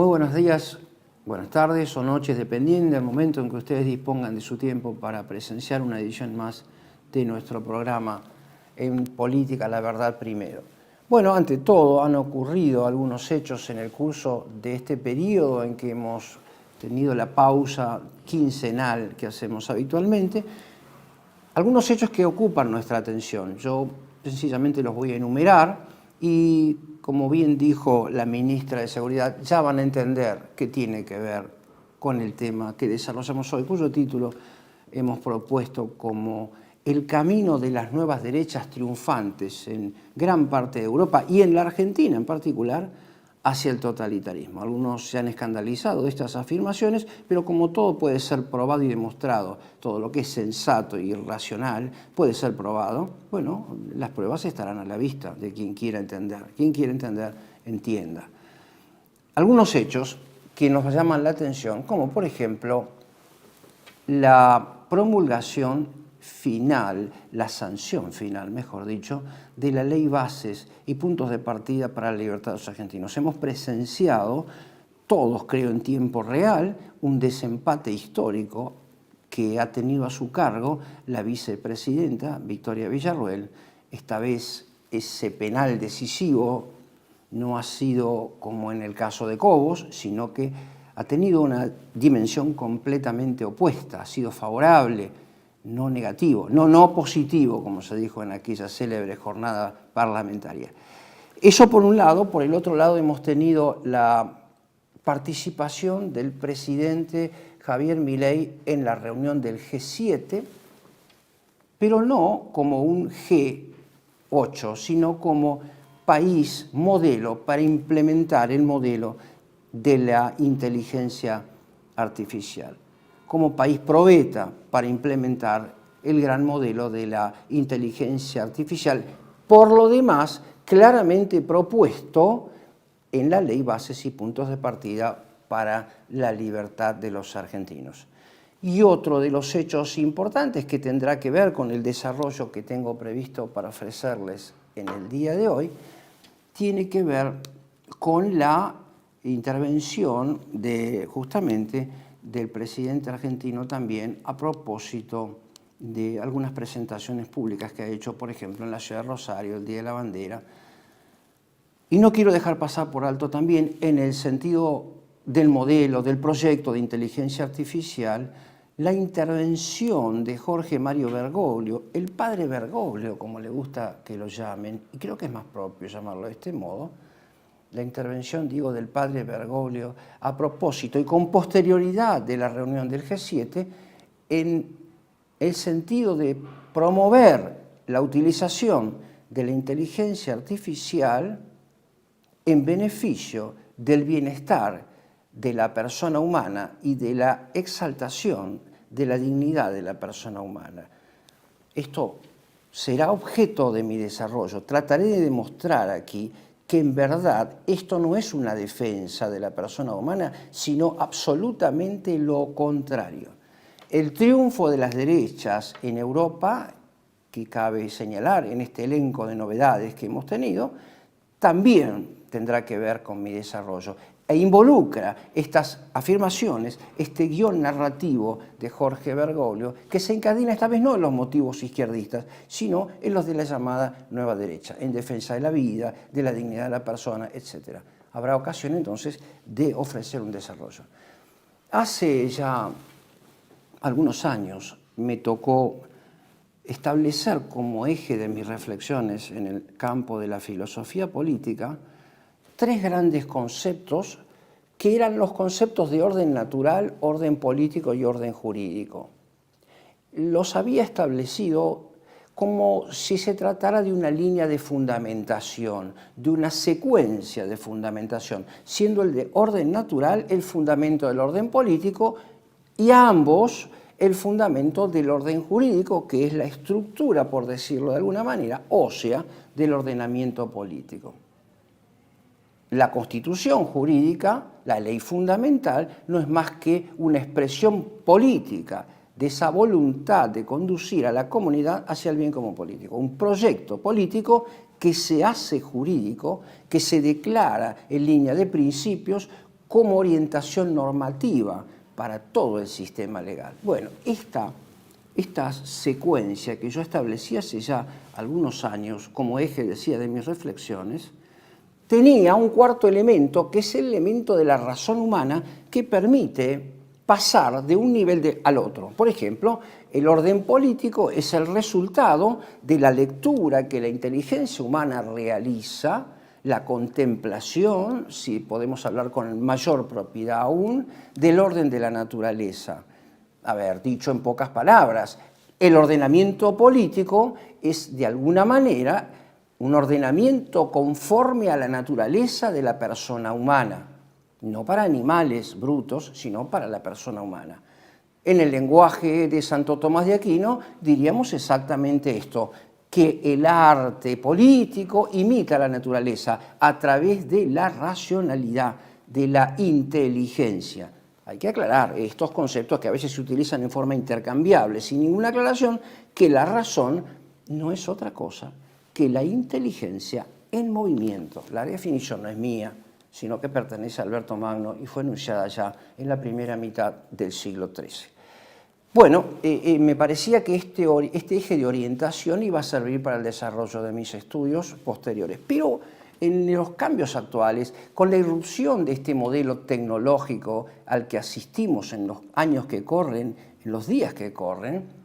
Muy buenos días, buenas tardes o noches, dependiendo del momento en que ustedes dispongan de su tiempo para presenciar una edición más de nuestro programa En Política, la Verdad Primero. Bueno, ante todo han ocurrido algunos hechos en el curso de este periodo en que hemos tenido la pausa quincenal que hacemos habitualmente, algunos hechos que ocupan nuestra atención. Yo sencillamente los voy a enumerar y, como bien dijo la ministra de Seguridad, ya van a entender qué tiene que ver con el tema que desarrollamos hoy, cuyo título hemos propuesto como El camino de las nuevas derechas triunfantes en gran parte de Europa y en la Argentina en particular hacia el totalitarismo. Algunos se han escandalizado de estas afirmaciones, pero como todo puede ser probado y demostrado, todo lo que es sensato y racional puede ser probado, bueno, las pruebas estarán a la vista de quien quiera entender. Quien quiera entender, entienda. Algunos hechos que nos llaman la atención, como por ejemplo la promulgación final, la sanción final, mejor dicho, de la ley Bases y Puntos de Partida para la Libertad de los Argentinos. Hemos presenciado, todos creo en tiempo real, un desempate histórico que ha tenido a su cargo la vicepresidenta Victoria Villarruel. Esta vez ese penal decisivo no ha sido como en el caso de Cobos, sino que ha tenido una dimensión completamente opuesta, ha sido favorable, no negativo, no positivo, como se dijo en aquella célebre jornada parlamentaria. Eso por un lado. Por el otro lado hemos tenido la participación del presidente Javier Milei en la reunión del G7, pero no como un G8, sino como país modelo para implementar el modelo de la inteligencia artificial, como país probeta para implementar el gran modelo de la inteligencia artificial, por lo demás claramente propuesto en la ley Bases y Puntos de Partida para la Libertad de los Argentinos. Y otro de los hechos importantes que tendrá que ver con el desarrollo que tengo previsto para ofrecerles en el día de hoy, tiene que ver con la intervención justamente del presidente argentino también a propósito de algunas presentaciones públicas que ha hecho, por ejemplo, en la ciudad de Rosario, el Día de la Bandera. Y no quiero dejar pasar por alto también, en el sentido del modelo, del proyecto de inteligencia artificial, la intervención de Jorge Mario Bergoglio, el padre Bergoglio, como le gusta que lo llamen, y creo que es más propio llamarlo de este modo, la intervención, digo, del padre Bergoglio a propósito y con posterioridad de la reunión del G7 en el sentido de promover la utilización de la inteligencia artificial en beneficio del bienestar de la persona humana y de la exaltación de la dignidad de la persona humana. Esto será objeto de mi desarrollo. Trataré de demostrar aquí que en verdad esto no es una defensa de la persona humana, sino absolutamente lo contrario. El triunfo de las derechas en Europa, que cabe señalar en este elenco de novedades que hemos tenido, también tendrá que ver con mi desarrollo e involucra estas afirmaciones, este guión narrativo de Jorge Bergoglio, que se encadena esta vez no en los motivos izquierdistas, sino en los de la llamada nueva derecha, en defensa de la vida, de la dignidad de la persona, etc. Habrá ocasión entonces de ofrecer un desarrollo. Hace ya algunos años me tocó establecer como eje de mis reflexiones en el campo de la filosofía política tres grandes conceptos que eran los conceptos de orden natural, orden político y orden jurídico. Los había establecido como si se tratara de una línea de fundamentación, de una secuencia de fundamentación, siendo el de orden natural el fundamento del orden político y ambos el fundamento del orden jurídico, que es la estructura, por decirlo de alguna manera, ósea del ordenamiento político. La Constitución jurídica, la ley fundamental, no es más que una expresión política de esa voluntad de conducir a la comunidad hacia el bien común político. Un proyecto político que se hace jurídico, que se declara en línea de principios como orientación normativa para todo el sistema legal. Bueno, esta secuencia que yo establecí hace ya algunos años como eje, decía, de mis reflexiones, tenía un cuarto elemento, que es el elemento de la razón humana que permite pasar de un nivel al otro. Por ejemplo, el orden político es el resultado de la lectura que la inteligencia humana realiza, la contemplación, si podemos hablar con mayor propiedad aún, del orden de la naturaleza. A ver, dicho en pocas palabras, el ordenamiento político es de alguna manera un ordenamiento conforme a la naturaleza de la persona humana, no para animales brutos, sino para la persona humana. En el lenguaje de Santo Tomás de Aquino diríamos exactamente esto, que el arte político imita la naturaleza a través de la racionalidad, de la inteligencia. Hay que aclarar estos conceptos que a veces se utilizan en forma intercambiable, sin ninguna aclaración, que la razón no es otra cosa que la inteligencia en movimiento. La definición no es mía, sino que pertenece a Alberto Magno y fue enunciada ya en la primera mitad del siglo XIII. Bueno, me parecía que este eje de orientación iba a servir para el desarrollo de mis estudios posteriores, pero en los cambios actuales, con la irrupción de este modelo tecnológico al que asistimos en los años que corren, en los días que corren,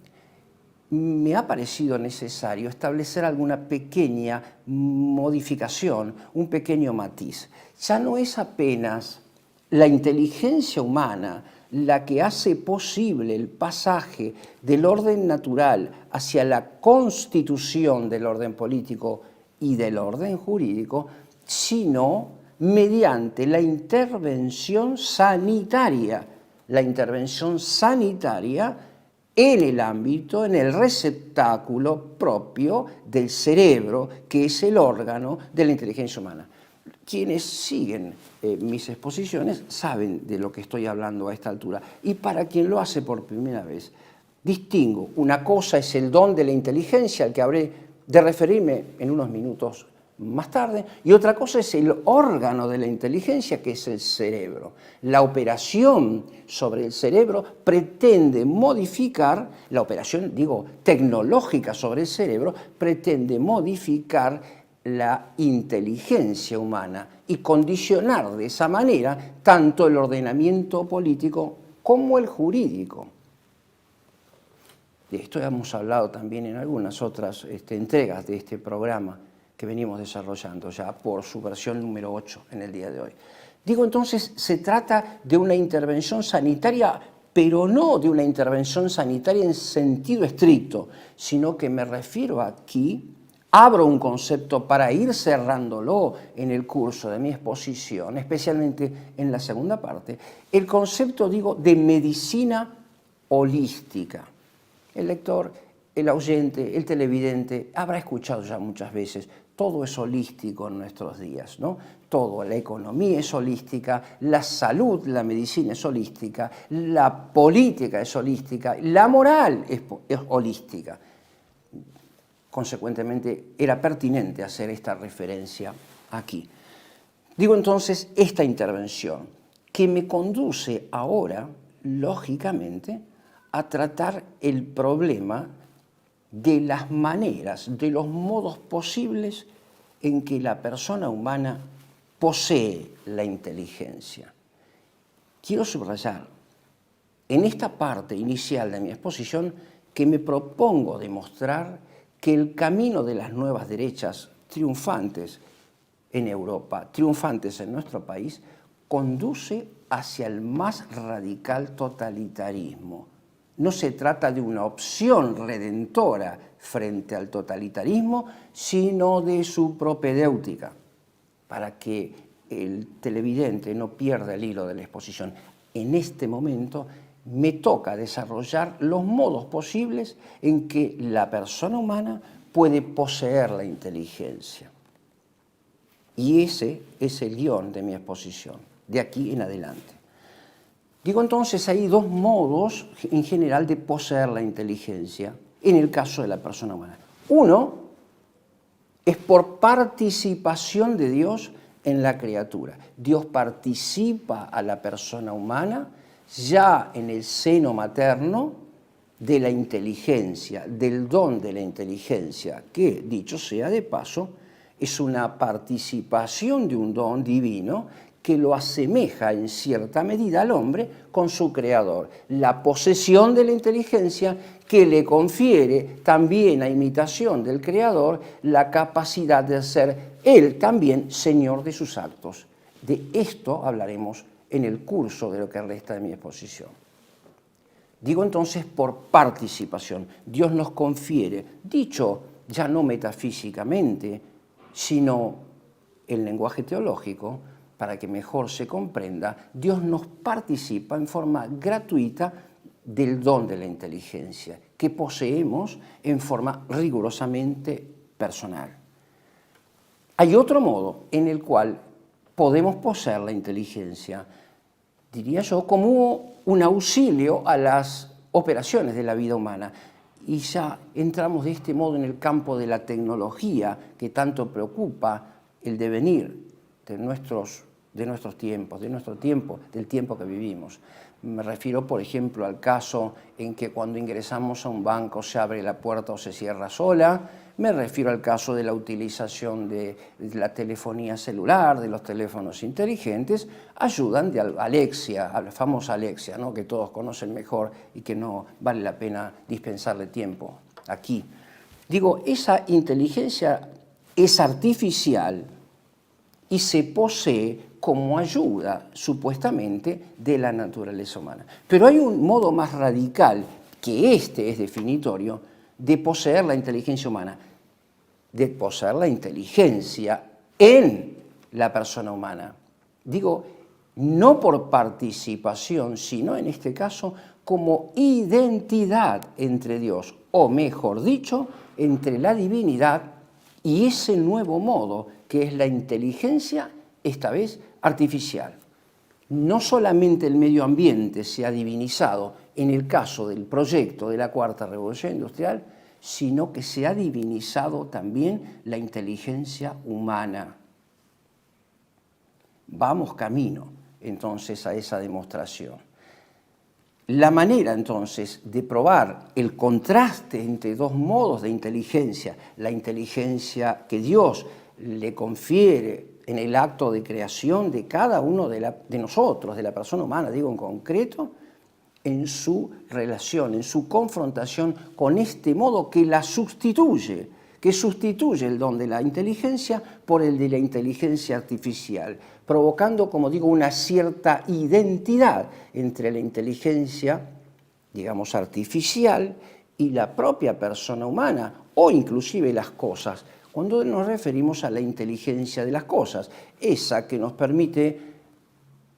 me ha parecido necesario establecer alguna pequeña modificación, un pequeño matiz. Ya no es apenas la inteligencia humana la que hace posible el pasaje del orden natural hacia la constitución del orden político y del orden jurídico, sino mediante la intervención sanitaria. La intervención sanitaria en el ámbito, en el receptáculo propio del cerebro, que es el órgano de la inteligencia humana. Quienes siguen mis exposiciones saben de lo que estoy hablando a esta altura. Y para quien lo hace por primera vez, distingo. Una cosa es el don de la inteligencia, al que habré de referirme en unos minutos más tarde, y otra cosa es el órgano de la inteligencia, que es el cerebro. La operación sobre el cerebro pretende modificar, la operación, digo, tecnológica sobre el cerebro, pretende modificar la inteligencia humana y condicionar de esa manera tanto el ordenamiento político como el jurídico. De esto hemos hablado también en algunas otras entregas de este programa que venimos desarrollando ya por su versión número 8 en el día de hoy. Digo, entonces, se trata de una intervención sanitaria, pero no de una intervención sanitaria en sentido estricto, sino que me refiero aquí, abro un concepto para ir cerrándolo en el curso de mi exposición, especialmente en la segunda parte, el concepto, digo, de medicina holística. El lector, el oyente, el televidente habrá escuchado ya muchas veces, todo es holístico en nuestros días, ¿no? Todo, la economía es holística, la salud, la medicina es holística, la política es holística, la moral es holística. Consecuentemente, era pertinente hacer esta referencia aquí. Digo entonces, esta intervención que me conduce ahora, lógicamente, a tratar el problema de las maneras, de los modos posibles en que la persona humana posee la inteligencia. Quiero subrayar en esta parte inicial de mi exposición que me propongo demostrar que el camino de las nuevas derechas triunfantes en Europa, triunfantes en nuestro país, conduce hacia el más radical totalitarismo. No se trata de una opción redentora frente al totalitarismo, sino de su propedéutica, para que el televidente no pierda el hilo de la exposición. En este momento me toca desarrollar los modos posibles en que la persona humana puede poseer la inteligencia. Y ese es el guión de mi exposición, de aquí en adelante. Digo entonces, hay dos modos en general de poseer la inteligencia en el caso de la persona humana. Uno es por participación de Dios en la criatura. Dios participa a la persona humana ya en el seno materno de la inteligencia, del don de la inteligencia, que, dicho sea de paso, es una participación de un don divino que lo asemeja en cierta medida al hombre con su creador. La posesión de la inteligencia que le confiere también a imitación del creador la capacidad de ser él también señor de sus actos. De esto hablaremos en el curso de lo que resta de mi exposición. Digo entonces por participación. Dios nos confiere, dicho ya no metafísicamente, sino en lenguaje teológico, para que mejor se comprenda, Dios nos participa en forma gratuita del don de la inteligencia, que poseemos en forma rigurosamente personal. Hay otro modo en el cual podemos poseer la inteligencia, diría yo, como un auxilio a las operaciones de la vida humana. Y ya entramos de este modo en el campo de la tecnología que tanto preocupa el devenir de nuestros tiempos, del tiempo que vivimos. Me refiero, por ejemplo, al caso en que cuando ingresamos a un banco se abre la puerta o se cierra sola. Me refiero al caso de la utilización de la telefonía celular, de los teléfonos inteligentes. Ayudan de Alexia, a la famosa Alexia, ¿no?, que todos conocen mejor y que no vale la pena dispensarle tiempo aquí. Digo, esa inteligencia es artificial y se posee como ayuda, supuestamente, de la naturaleza humana. Pero hay un modo más radical, que este es definitorio, de poseer la inteligencia humana, de poseer la inteligencia en la persona humana. Digo, no por participación, sino en este caso como identidad entre Dios, o mejor dicho, entre la divinidad y ese nuevo modo que es la inteligencia, esta vez artificial. No solamente el medio ambiente se ha divinizado en el caso del proyecto de la Cuarta Revolución Industrial, sino que se ha divinizado también la inteligencia humana. Vamos camino, entonces, a esa demostración. La manera, entonces, de probar el contraste entre dos modos de inteligencia, la inteligencia que Dios le confiere en el acto de creación de cada uno de nosotros, de la persona humana, digo en concreto, en su relación, en su confrontación con este modo que la sustituye, que sustituye el don de la inteligencia por el de la inteligencia artificial, provocando, como digo, una cierta identidad entre la inteligencia, digamos, artificial y la propia persona humana, o inclusive las cosas, cuando nos referimos a la inteligencia de las cosas, esa que nos permite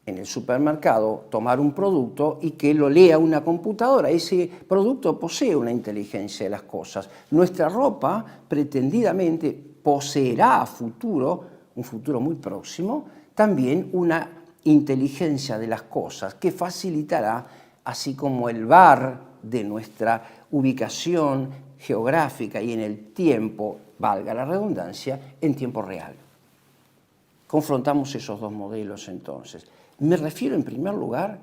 en el supermercado tomar un producto y que lo lea una computadora. Ese producto posee una inteligencia de las cosas. Nuestra ropa pretendidamente poseerá a futuro, un futuro muy próximo, también una inteligencia de las cosas que facilitará, así como el VAR de nuestra ubicación geográfica y en el tiempo, valga la redundancia, en tiempo real. Confrontamos esos dos modelos entonces. Me refiero en primer lugar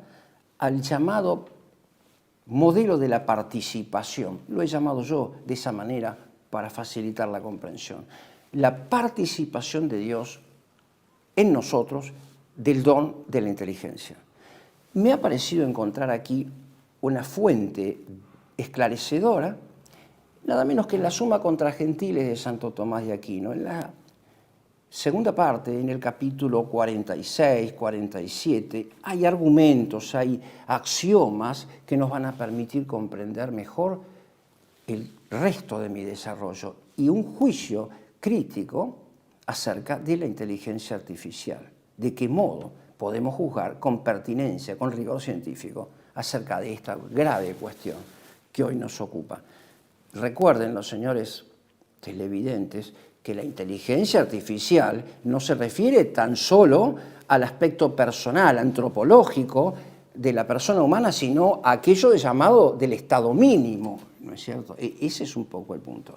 al llamado modelo de la participación. Lo he llamado yo de esa manera para facilitar la comprensión. La participación de Dios en nosotros del don de la inteligencia. Me ha parecido encontrar aquí una fuente esclarecedora, nada menos que en la Suma contra Gentiles de Santo Tomás de Aquino, en la segunda parte, en el capítulo 46, 47, hay argumentos, hay axiomas que nos van a permitir comprender mejor el resto de mi desarrollo y un juicio crítico acerca de la inteligencia artificial. De qué modo podemos juzgar con pertinencia, con rigor científico, acerca de esta grave cuestión que hoy nos ocupa. Recuerden, los señores televidentes, que la inteligencia artificial no se refiere tan solo al aspecto personal, antropológico de la persona humana, sino a aquello llamado del estado mínimo, ¿no es cierto? Ese es un poco el punto.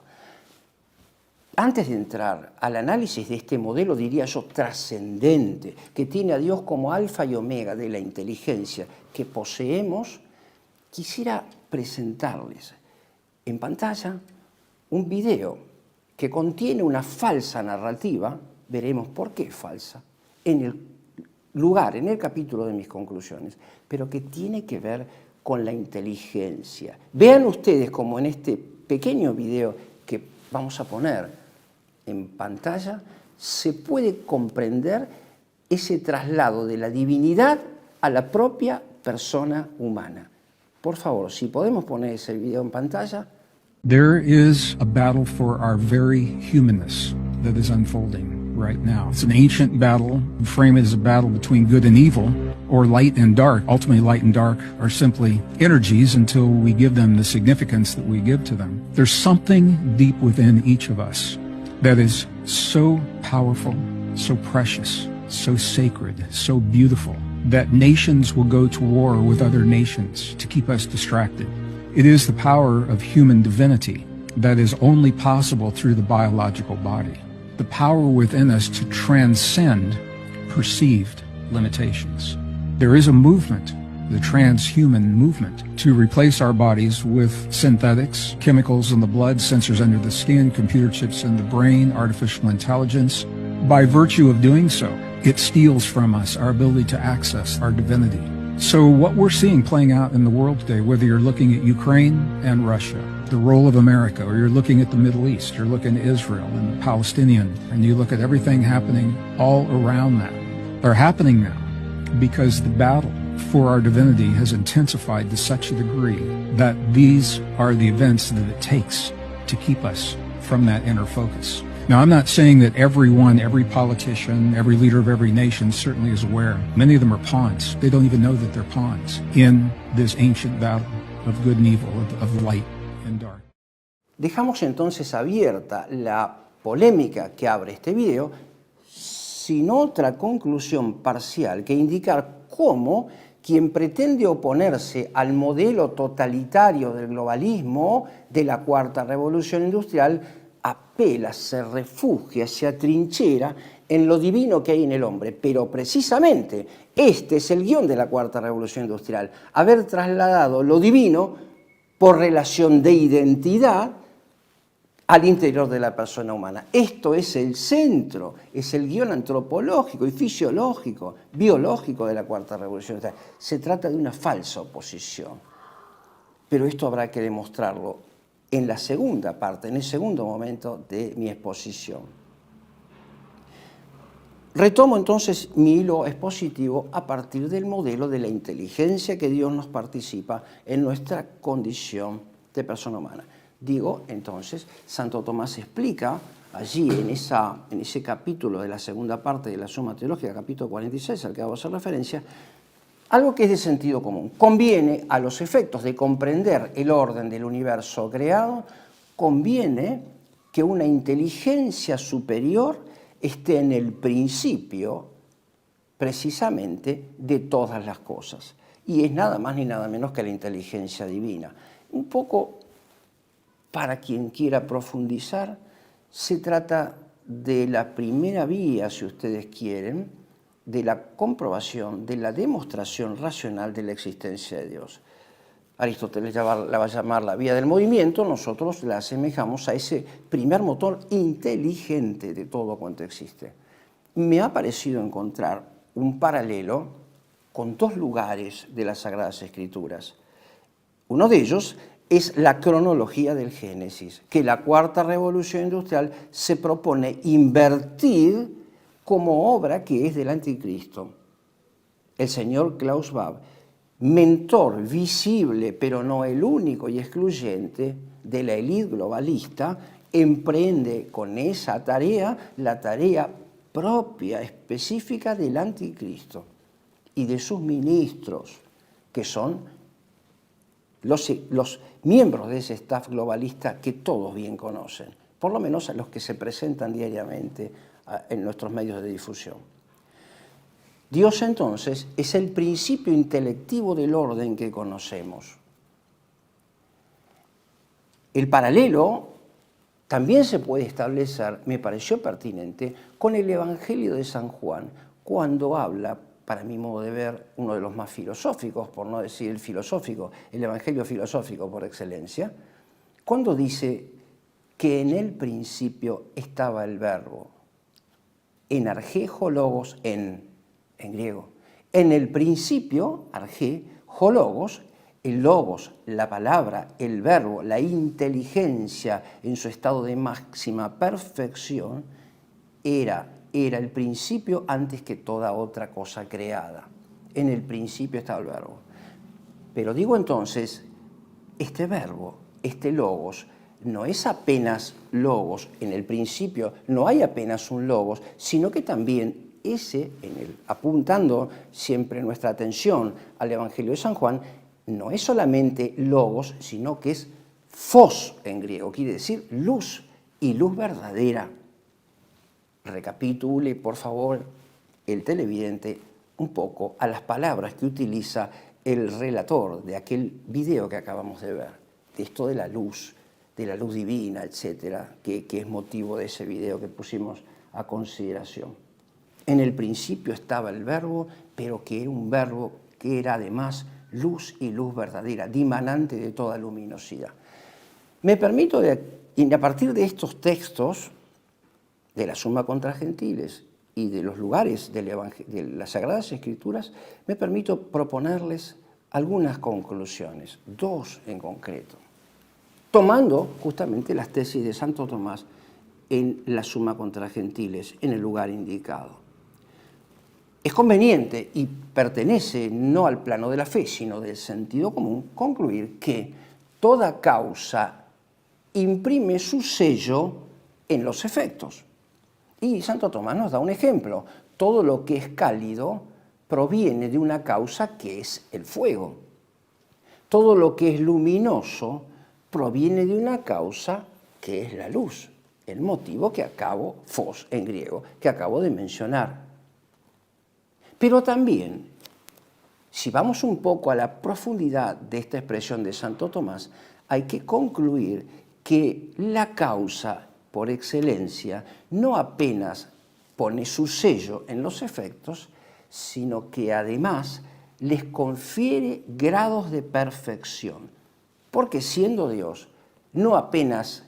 antes de entrar al análisis de este modelo, diría yo, trascendente, que tiene a Dios como alfa y omega de la inteligencia que poseemos, quisiera presentarles en pantalla un video que contiene una falsa narrativa, veremos por qué es falsa, en el capítulo de mis conclusiones, pero que tiene que ver con la inteligencia. Vean ustedes como en este pequeño video que vamos a poner en pantalla, se puede comprender ese traslado de la divinidad a la propia persona humana. Por favor, si podemos poner ese video en pantalla. There is a battle for our very humanness that is unfolding right now. It's an ancient battle. Frame it as a battle between good and evil, or light and dark. Ultimately, light and dark are simply energies until we give them the significance that we give to them. There's something deep within each of us that is so powerful, so precious, so sacred, so beautiful, that nations will go to war with other nations to keep us distracted. It is the power of human divinity that is only possible through the biological body. The power within us to transcend perceived limitations. There is a movement, the transhuman movement, to replace our bodies with synthetics, chemicals in the blood, sensors under the skin, computer chips in the brain, artificial intelligence. By virtue of doing so, it steals from us our ability to access our divinity. So what we're seeing playing out in the world today, whether you're looking at Ukraine and Russia, the role of America, or you're looking at the Middle East, you're looking at Israel and the Palestinian, and you look at everything happening all around that, they're happening now because the battle for our divinity has intensified to such a degree that these are the events that it takes to keep us from that inner focus. Now, I'm not saying that everyone, every politician, every leader of every nation certainly is aware. Many of them are pawns. They don't even know that they're pawns in this ancient battle of good and evil, of light and dark. Dejamos entonces abierta la polémica que abre este video, sin otra conclusión parcial que indicar cómo quien pretende oponerse al modelo totalitario del globalismo de la Cuarta Revolución Industrial apela, se refugia, se atrinchera en lo divino que hay en el hombre. Pero precisamente este es el guión de la Cuarta Revolución Industrial, haber trasladado lo divino por relación de identidad al interior de la persona humana. Esto es el centro, es el guión antropológico y fisiológico, biológico de la Cuarta Revolución Industrial. Se trata de una falsa oposición, pero esto habrá que demostrarlo en la segunda parte, en el segundo momento de mi exposición. Retomo entonces mi hilo expositivo a partir del modelo de la inteligencia que Dios nos participa en nuestra condición de persona humana. Digo, entonces, Santo Tomás explica allí en ese capítulo de la segunda parte de la Suma Teológica, capítulo 46, al que hago hacer referencia, algo que es de sentido común. Conviene, a los efectos de comprender el orden del universo creado, conviene que una inteligencia superior esté en el principio, precisamente, de todas las cosas. Y es nada más ni nada menos que la inteligencia divina. Un poco, para quien quiera profundizar, se trata de la primera vía, si ustedes quieren, de la comprobación, de la demostración racional de la existencia de Dios. Aristóteles la va a llamar la vía del movimiento, nosotros la asemejamos a ese primer motor inteligente de todo cuanto existe. Me ha parecido encontrar un paralelo con dos lugares de las Sagradas Escrituras. Uno de ellos es la cronología del Génesis, que la Cuarta Revolución Industrial se propone invertir como obra que es del Anticristo. El señor Klaus Schwab, mentor visible, pero no el único y excluyente de la élite globalista, emprende con esa tarea la tarea propia, específica del Anticristo y de sus ministros, que son los miembros de ese staff globalista que todos bien conocen, por lo menos a los que se presentan diariamente en nuestros medios de difusión. Dios entonces es el principio intelectivo del orden que conocemos. El paralelo también se puede establecer, me pareció pertinente, con el Evangelio de San Juan, cuando habla, para mi modo de ver, uno de los más filosóficos, por no decir el filosófico, el Evangelio filosófico por excelencia, cuando dice que en el principio estaba el verbo, en argé, logos, en griego. En el principio, argé, logos, el logos, la palabra, el verbo, la inteligencia en su estado de máxima perfección, era el principio antes que toda otra cosa creada. En el principio estaba el verbo. Pero digo entonces, este verbo, este logos, no es apenas logos en el principio, no hay apenas un logos, sino que también apuntando siempre nuestra atención al Evangelio de San Juan, no es solamente logos, sino que es phos en griego, quiere decir luz y luz verdadera. Recapitule, por favor, el televidente un poco a las palabras que utiliza el relator de aquel video que acabamos de ver, de esto de la luz divina, etcétera, que es motivo de ese video que pusimos a consideración. En el principio estaba el verbo, pero que era un verbo que era además luz y luz verdadera, dimanante de toda luminosidad. Me permito, a partir de estos textos, de la Summa contra Gentiles y de los lugares de las Sagradas Escrituras, me permito proponerles algunas conclusiones, dos en concreto, tomando justamente las tesis de Santo Tomás en la Summa contra Gentiles, en el lugar indicado. Es conveniente y pertenece no al plano de la fe, sino del sentido común, concluir que toda causa imprime su sello en los efectos. Y Santo Tomás nos da un ejemplo. Todo lo que es cálido proviene de una causa que es el fuego. Todo lo que es luminoso proviene de una causa que es la luz, el motivo que phos en griego, que acabo de mencionar. Pero también, si vamos un poco a la profundidad de esta expresión de Santo Tomás, hay que concluir que la causa por excelencia no apenas pone su sello en los efectos, sino que además les confiere grados de perfección. Porque siendo Dios, no apenas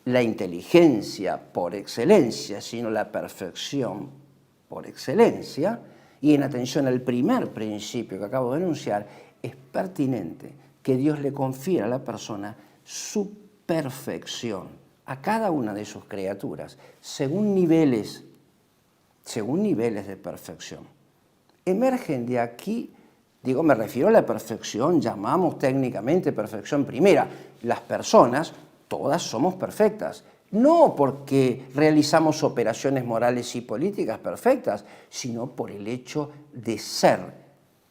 la inteligencia por excelencia, sino la perfección por excelencia, y en atención al primer principio que acabo de enunciar, es pertinente que Dios le confiera a la persona su perfección a cada una de sus criaturas, según niveles de perfección. Emergen de aquí, me refiero a la perfección, llamamos técnicamente perfección primera. Las personas, todas somos perfectas, no porque realizamos operaciones morales y políticas perfectas, sino por el hecho de ser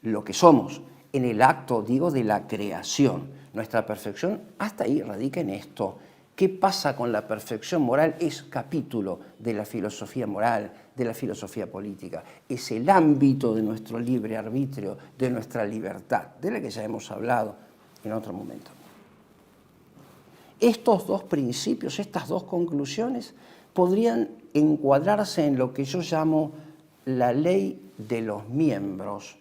lo que somos, en el acto, de la creación. Nuestra perfección hasta ahí radica en esto. ¿Qué pasa con la perfección moral? Es capítulo de la filosofía moral, de la filosofía política. Es el ámbito de nuestro libre arbitrio, de nuestra libertad, de la que ya hemos hablado en otro momento. Estos dos principios, estas dos conclusiones, podrían encuadrarse en lo que yo llamo la ley de los miembros.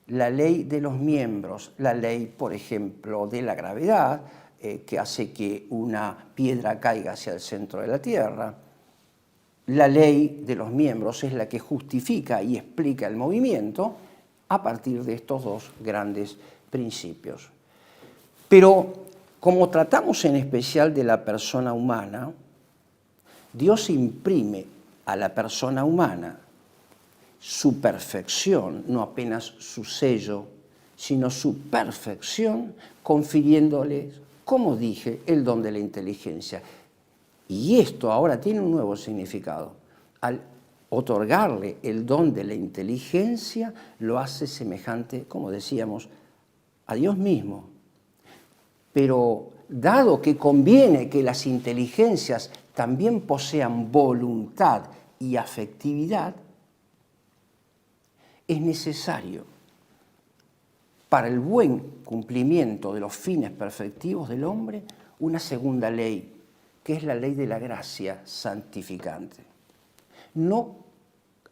La ley de los miembros, la ley, por ejemplo, de la gravedad, que hace que una piedra caiga hacia el centro de la Tierra. La ley de los miembros es la que justifica y explica el movimiento a partir de estos dos grandes principios. Pero como tratamos en especial de la persona humana, Dios imprime a la persona humana su perfección, no apenas su sello, sino su perfección, confiriéndole, como dije, el don de la inteligencia. Y esto ahora tiene un nuevo significado. Al otorgarle el don de la inteligencia, lo hace semejante, como decíamos, a Dios mismo. Pero dado que conviene que las inteligencias también posean voluntad y afectividad, es necesario para el buen cumplimiento de los fines perfectivos del hombre una segunda ley que es la ley de la gracia santificante. No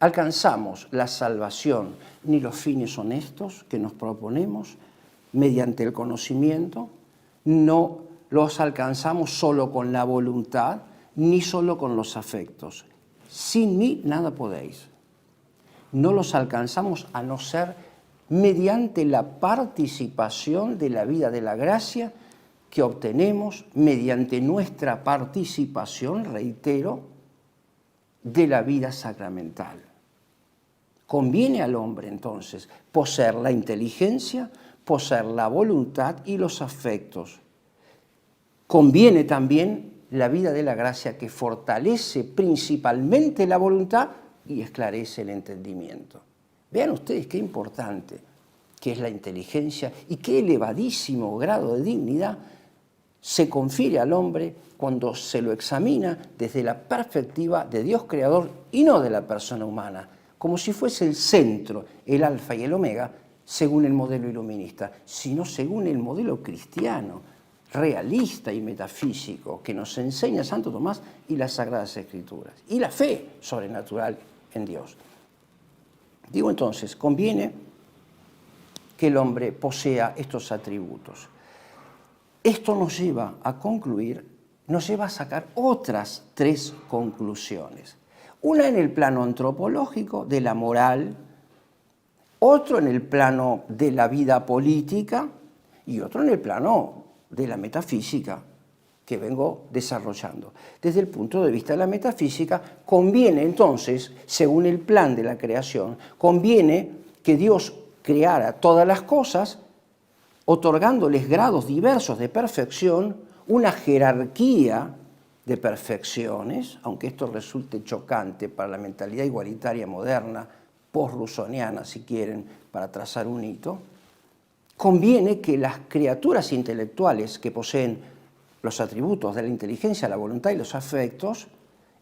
alcanzamos la salvación ni los fines honestos que nos proponemos mediante el conocimiento, no los alcanzamos solo con la voluntad, ni solo con los afectos. Sin mí nada podéis. No los alcanzamos a no ser mediante la participación de la vida de la gracia que obtenemos mediante nuestra participación, reitero, de la vida sacramental. Conviene al hombre, entonces, poseer la inteligencia, poseer la voluntad y los afectos. Conviene también la vida de la gracia que fortalece principalmente la voluntad y esclarece el entendimiento. Vean ustedes qué importante que es la inteligencia y qué elevadísimo grado de dignidad se confiere al hombre cuando se lo examina desde la perspectiva de Dios creador y no de la persona humana, como si fuese el centro, el alfa y el omega, según el modelo iluminista, sino según el modelo cristiano, realista y metafísico que nos enseña Santo Tomás y las Sagradas Escrituras, y la fe sobrenatural en Dios. Digo entonces, conviene que el hombre posea estos atributos. Esto nos lleva a concluir, nos lleva a sacar otras tres conclusiones. Una en el plano antropológico de la moral, otro en el plano de la vida política y otro en el plano de la metafísica que vengo desarrollando. Desde el punto de vista de la metafísica, conviene entonces, según el plan de la creación, conviene que Dios creara todas las cosas otorgándoles grados diversos de perfección, una jerarquía de perfecciones, aunque esto resulte chocante para la mentalidad igualitaria moderna, post-rusoniana, si quieren, para trazar un hito. Conviene que las criaturas intelectuales que poseen los atributos de la inteligencia, la voluntad y los afectos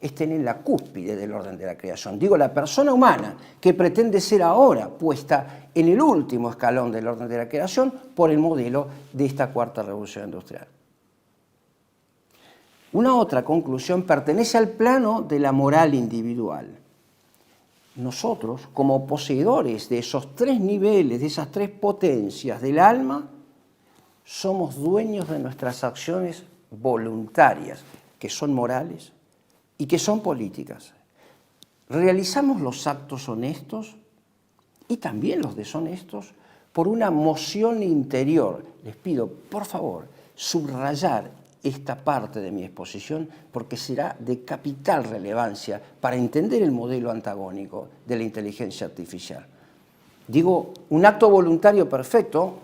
estén en la cúspide del orden de la creación. Digo, la persona humana que pretende ser ahora puesta en el último escalón del orden de la creación por el modelo de esta cuarta revolución industrial. Una otra conclusión pertenece al plano de la moral individual. Nosotros, como poseedores de esos tres niveles, de esas tres potencias del alma, somos dueños de nuestras acciones voluntarias, que son morales y que son políticas. Realizamos los actos honestos y también los deshonestos por una moción interior. Les pido, por favor, subrayar esta parte de mi exposición porque será de capital relevancia para entender el modelo antagónico de la inteligencia artificial. Digo, un acto voluntario perfecto,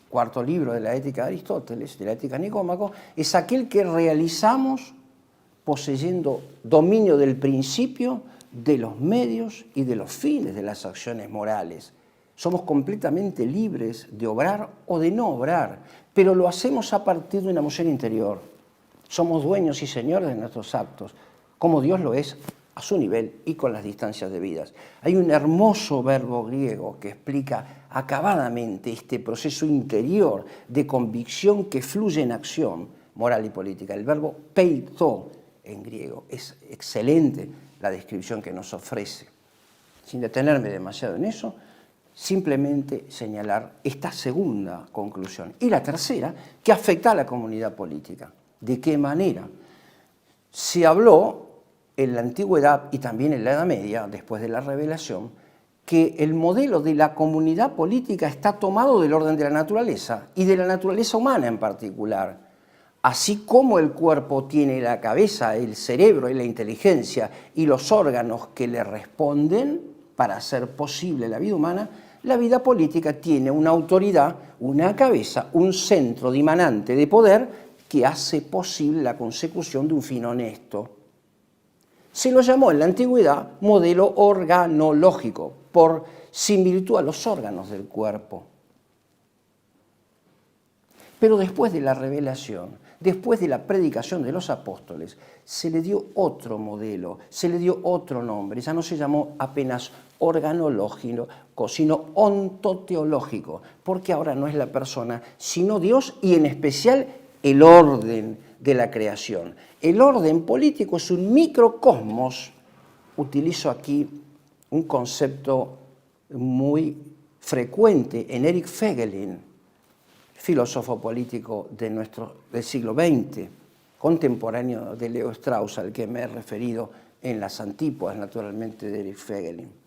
cuarto libro de la Ética de Aristóteles, de la Ética de Nicómaco, es aquel que realizamos poseyendo dominio del principio, de los medios y de los fines de las acciones morales. Somos completamente libres de obrar o de no obrar, pero lo hacemos a partir de una emoción interior. Somos dueños y señores de nuestros actos, como Dios lo es a su nivel y con las distancias debidas. Hay un hermoso verbo griego que explica acabadamente este proceso interior de convicción que fluye en acción moral y política. El verbo peito en griego. Es excelente la descripción que nos ofrece. Sin detenerme demasiado en eso, simplemente señalar esta segunda conclusión. Y la tercera, que afecta a la comunidad política. ¿De qué manera? Se habló en la antigüedad y también en la Edad Media, después de la Revelación, que el modelo de la comunidad política está tomado del orden de la naturaleza y de la naturaleza humana en particular. Así como el cuerpo tiene la cabeza, el cerebro y la inteligencia y los órganos que le responden para hacer posible la vida humana, la vida política tiene una autoridad, una cabeza, un centro dimanante de poder que hace posible la consecución de un fin honesto. Se lo llamó en la antigüedad modelo organológico, por similitud a los órganos del cuerpo. Pero después de la revelación, después de la predicación de los apóstoles, se le dio otro modelo, se le dio otro nombre. Ya no se llamó apenas organológico, sino ontoteológico, porque ahora no es la persona, sino Dios y en especial el orden de la creación. El orden político es un microcosmos. Utilizo aquí un concepto muy frecuente en Eric Voegelin, filósofo político del siglo XX, contemporáneo de Leo Strauss, al que me he referido en las antípodas, naturalmente, de Eric Voegelin.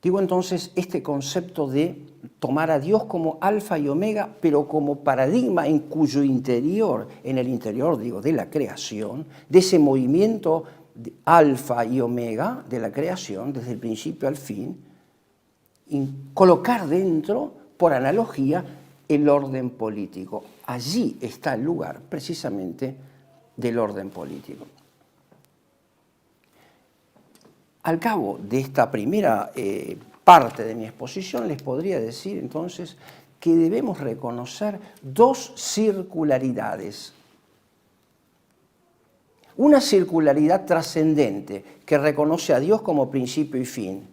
Digo entonces este concepto de tomar a Dios como alfa y omega, pero como paradigma en cuyo interior, en el interior, digo, de la creación, de ese movimiento de alfa y omega de la creación, desde el principio al fin, y colocar dentro, por analogía, el orden político. Allí está el lugar, precisamente, del orden político. Al cabo de esta primera parte de mi exposición, les podría decir entonces que debemos reconocer dos circularidades. Una circularidad trascendente que reconoce a Dios como principio y fin,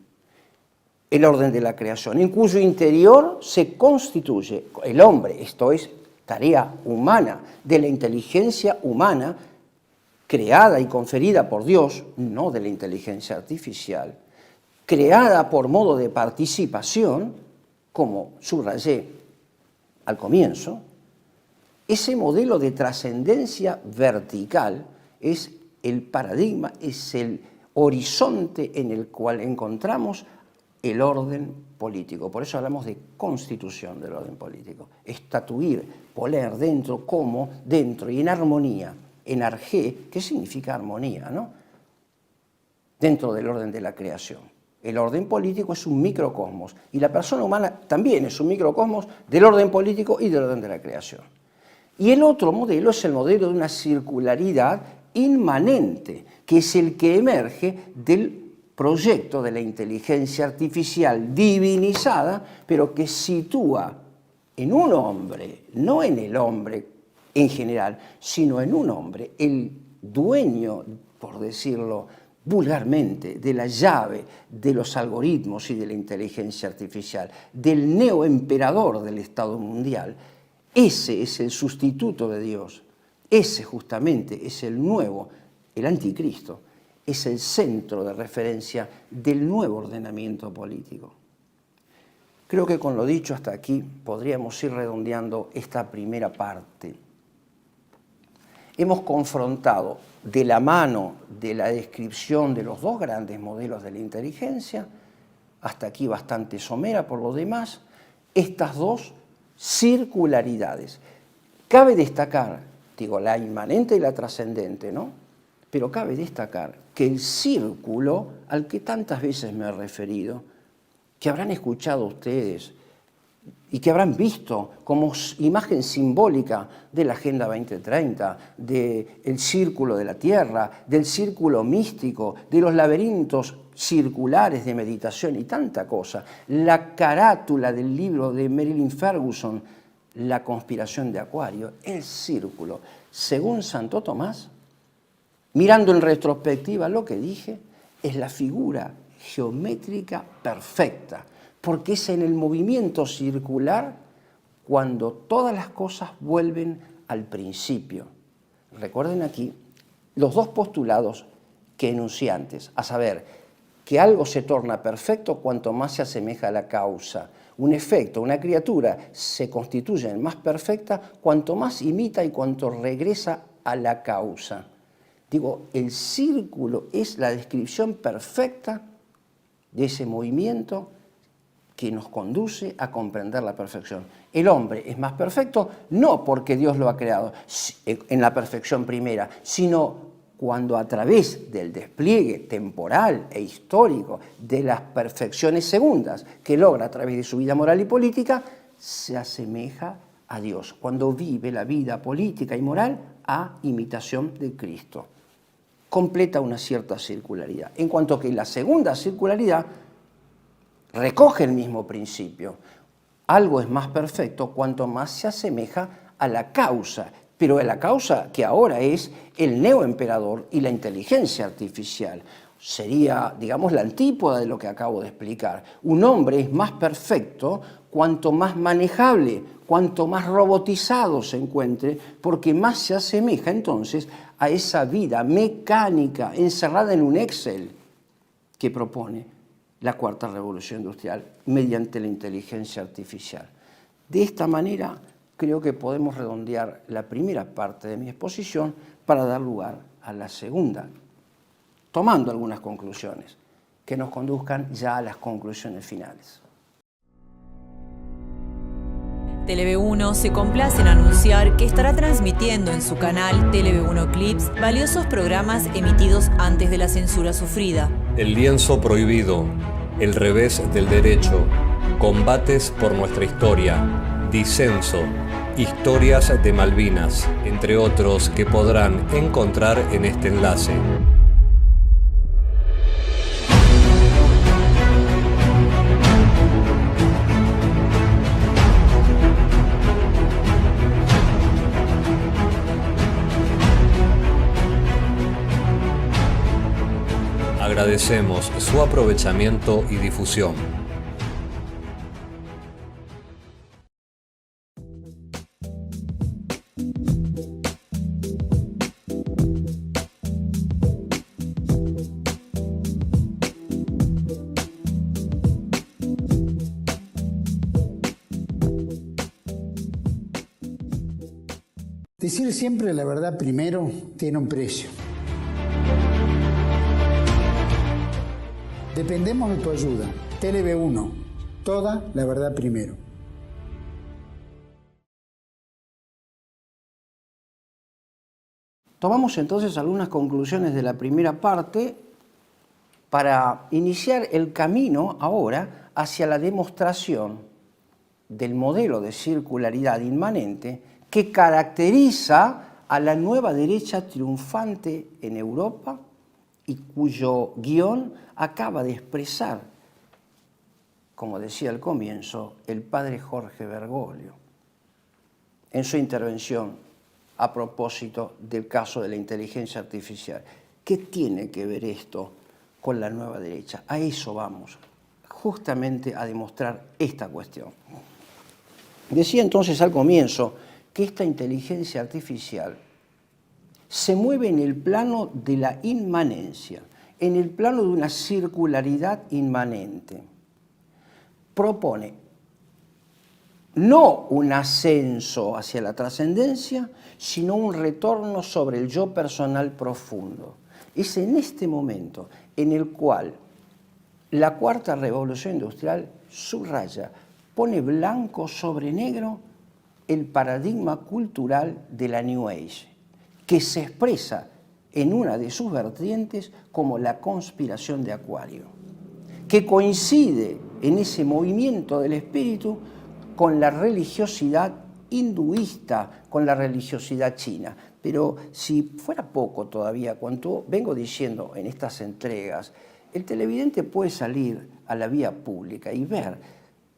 el orden de la creación, en cuyo interior se constituye el hombre, esto es tarea humana, de la inteligencia humana, creada y conferida por Dios, no de la inteligencia artificial, creada por modo de participación, como subrayé al comienzo. Ese modelo de trascendencia vertical es el paradigma, es el horizonte en el cual encontramos el orden político. Por eso hablamos de constitución del orden político. Estatuir, poner dentro, como dentro y en armonía. En arjé, ¿qué significa armonía, no? Dentro del orden de la creación. El orden político es un microcosmos y la persona humana también es un microcosmos del orden político y del orden de la creación. Y el otro modelo es el modelo de una circularidad inmanente, que es el que emerge del proyecto de la inteligencia artificial divinizada, pero que sitúa en un hombre, no en el hombre en general, sino en un hombre, el dueño, por decirlo vulgarmente, de la llave de los algoritmos y de la inteligencia artificial, del neoemperador del Estado mundial. Ese es el sustituto de Dios, ese justamente es el nuevo, el anticristo, es el centro de referencia del nuevo ordenamiento político. Creo que con lo dicho hasta aquí podríamos ir redondeando esta primera parte. Hemos confrontado de la mano de la descripción de los dos grandes modelos de la inteligencia, hasta aquí bastante somera por lo demás, estas dos circularidades. Cabe destacar, digo, la inmanente y la trascendente, ¿no? Pero cabe destacar que el círculo al que tantas veces me he referido, que habrán escuchado ustedes y que habrán visto como imagen simbólica de la Agenda 2030, del círculo de la Tierra, del círculo místico, de los laberintos circulares de meditación y tanta cosa, la carátula del libro de Marilyn Ferguson, La conspiración de Acuario, el círculo, según Santo Tomás, mirando en retrospectiva lo que dije, es la figura geométrica perfecta, porque es en el movimiento circular cuando todas las cosas vuelven al principio. Recuerden aquí los dos postulados que enuncié antes, a saber, que algo se torna perfecto cuanto más se asemeja a la causa. Un efecto, una criatura se constituye más perfecta cuanto más imita y cuanto regresa a la causa. Digo, el círculo es la descripción perfecta de ese movimiento que nos conduce a comprender la perfección. El hombre es más perfecto no porque Dios lo ha creado en la perfección primera, sino cuando a través del despliegue temporal e histórico de las perfecciones segundas que logra a través de su vida moral y política, se asemeja a Dios, cuando vive la vida política y moral a imitación de Cristo. Completa una cierta circularidad. En cuanto que la segunda circularidad recoge el mismo principio. Algo es más perfecto cuanto más se asemeja a la causa, pero a la causa que ahora es el neoemperador y la inteligencia artificial. Sería, digamos, la antípoda de lo que acabo de explicar. Un hombre es más perfecto cuanto más manejable, cuanto más robotizado se encuentre, porque más se asemeja entonces a esa vida mecánica encerrada en un Excel que propone la cuarta revolución industrial mediante la inteligencia artificial. De esta manera creo que podemos redondear la primera parte de mi exposición para dar lugar a la segunda, tomando algunas conclusiones que nos conduzcan ya a las conclusiones finales. TLV1 se complace en anunciar que estará transmitiendo en su canal TLV1 Clips valiosos programas emitidos antes de la censura sufrida. El lienzo prohibido, El revés del derecho, Combates por nuestra historia, Disenso, Historias de Malvinas, entre otros que podrán encontrar en este enlace. Agradecemos su aprovechamiento y difusión. Decir siempre la verdad primero tiene un precio. Dependemos de tu ayuda. TLV1, toda la verdad primero. Tomamos entonces algunas conclusiones de la primera parte para iniciar el camino ahora hacia la demostración del modelo de circularidad inmanente que caracteriza a la nueva derecha triunfante en Europa y cuyo guión acaba de expresar, como decía al comienzo, el padre Jorge Bergoglio en su intervención a propósito del caso de la inteligencia artificial. ¿Qué tiene que ver esto con la nueva derecha? A eso vamos, justamente a demostrar esta cuestión. Decía entonces al comienzo que esta inteligencia artificial se mueve en el plano de la inmanencia, en el plano de una circularidad inmanente. Propone no un ascenso hacia la trascendencia, sino un retorno sobre el yo personal profundo. Es en este momento en el cual la cuarta revolución industrial subraya, pone blanco sobre negro el paradigma cultural de la New Age, que se expresa en una de sus vertientes como la conspiración de Acuario, que coincide en ese movimiento del espíritu con la religiosidad hinduista, con la religiosidad china. Pero si fuera poco todavía, cuanto vengo diciendo en estas entregas, el televidente puede salir a la vía pública y ver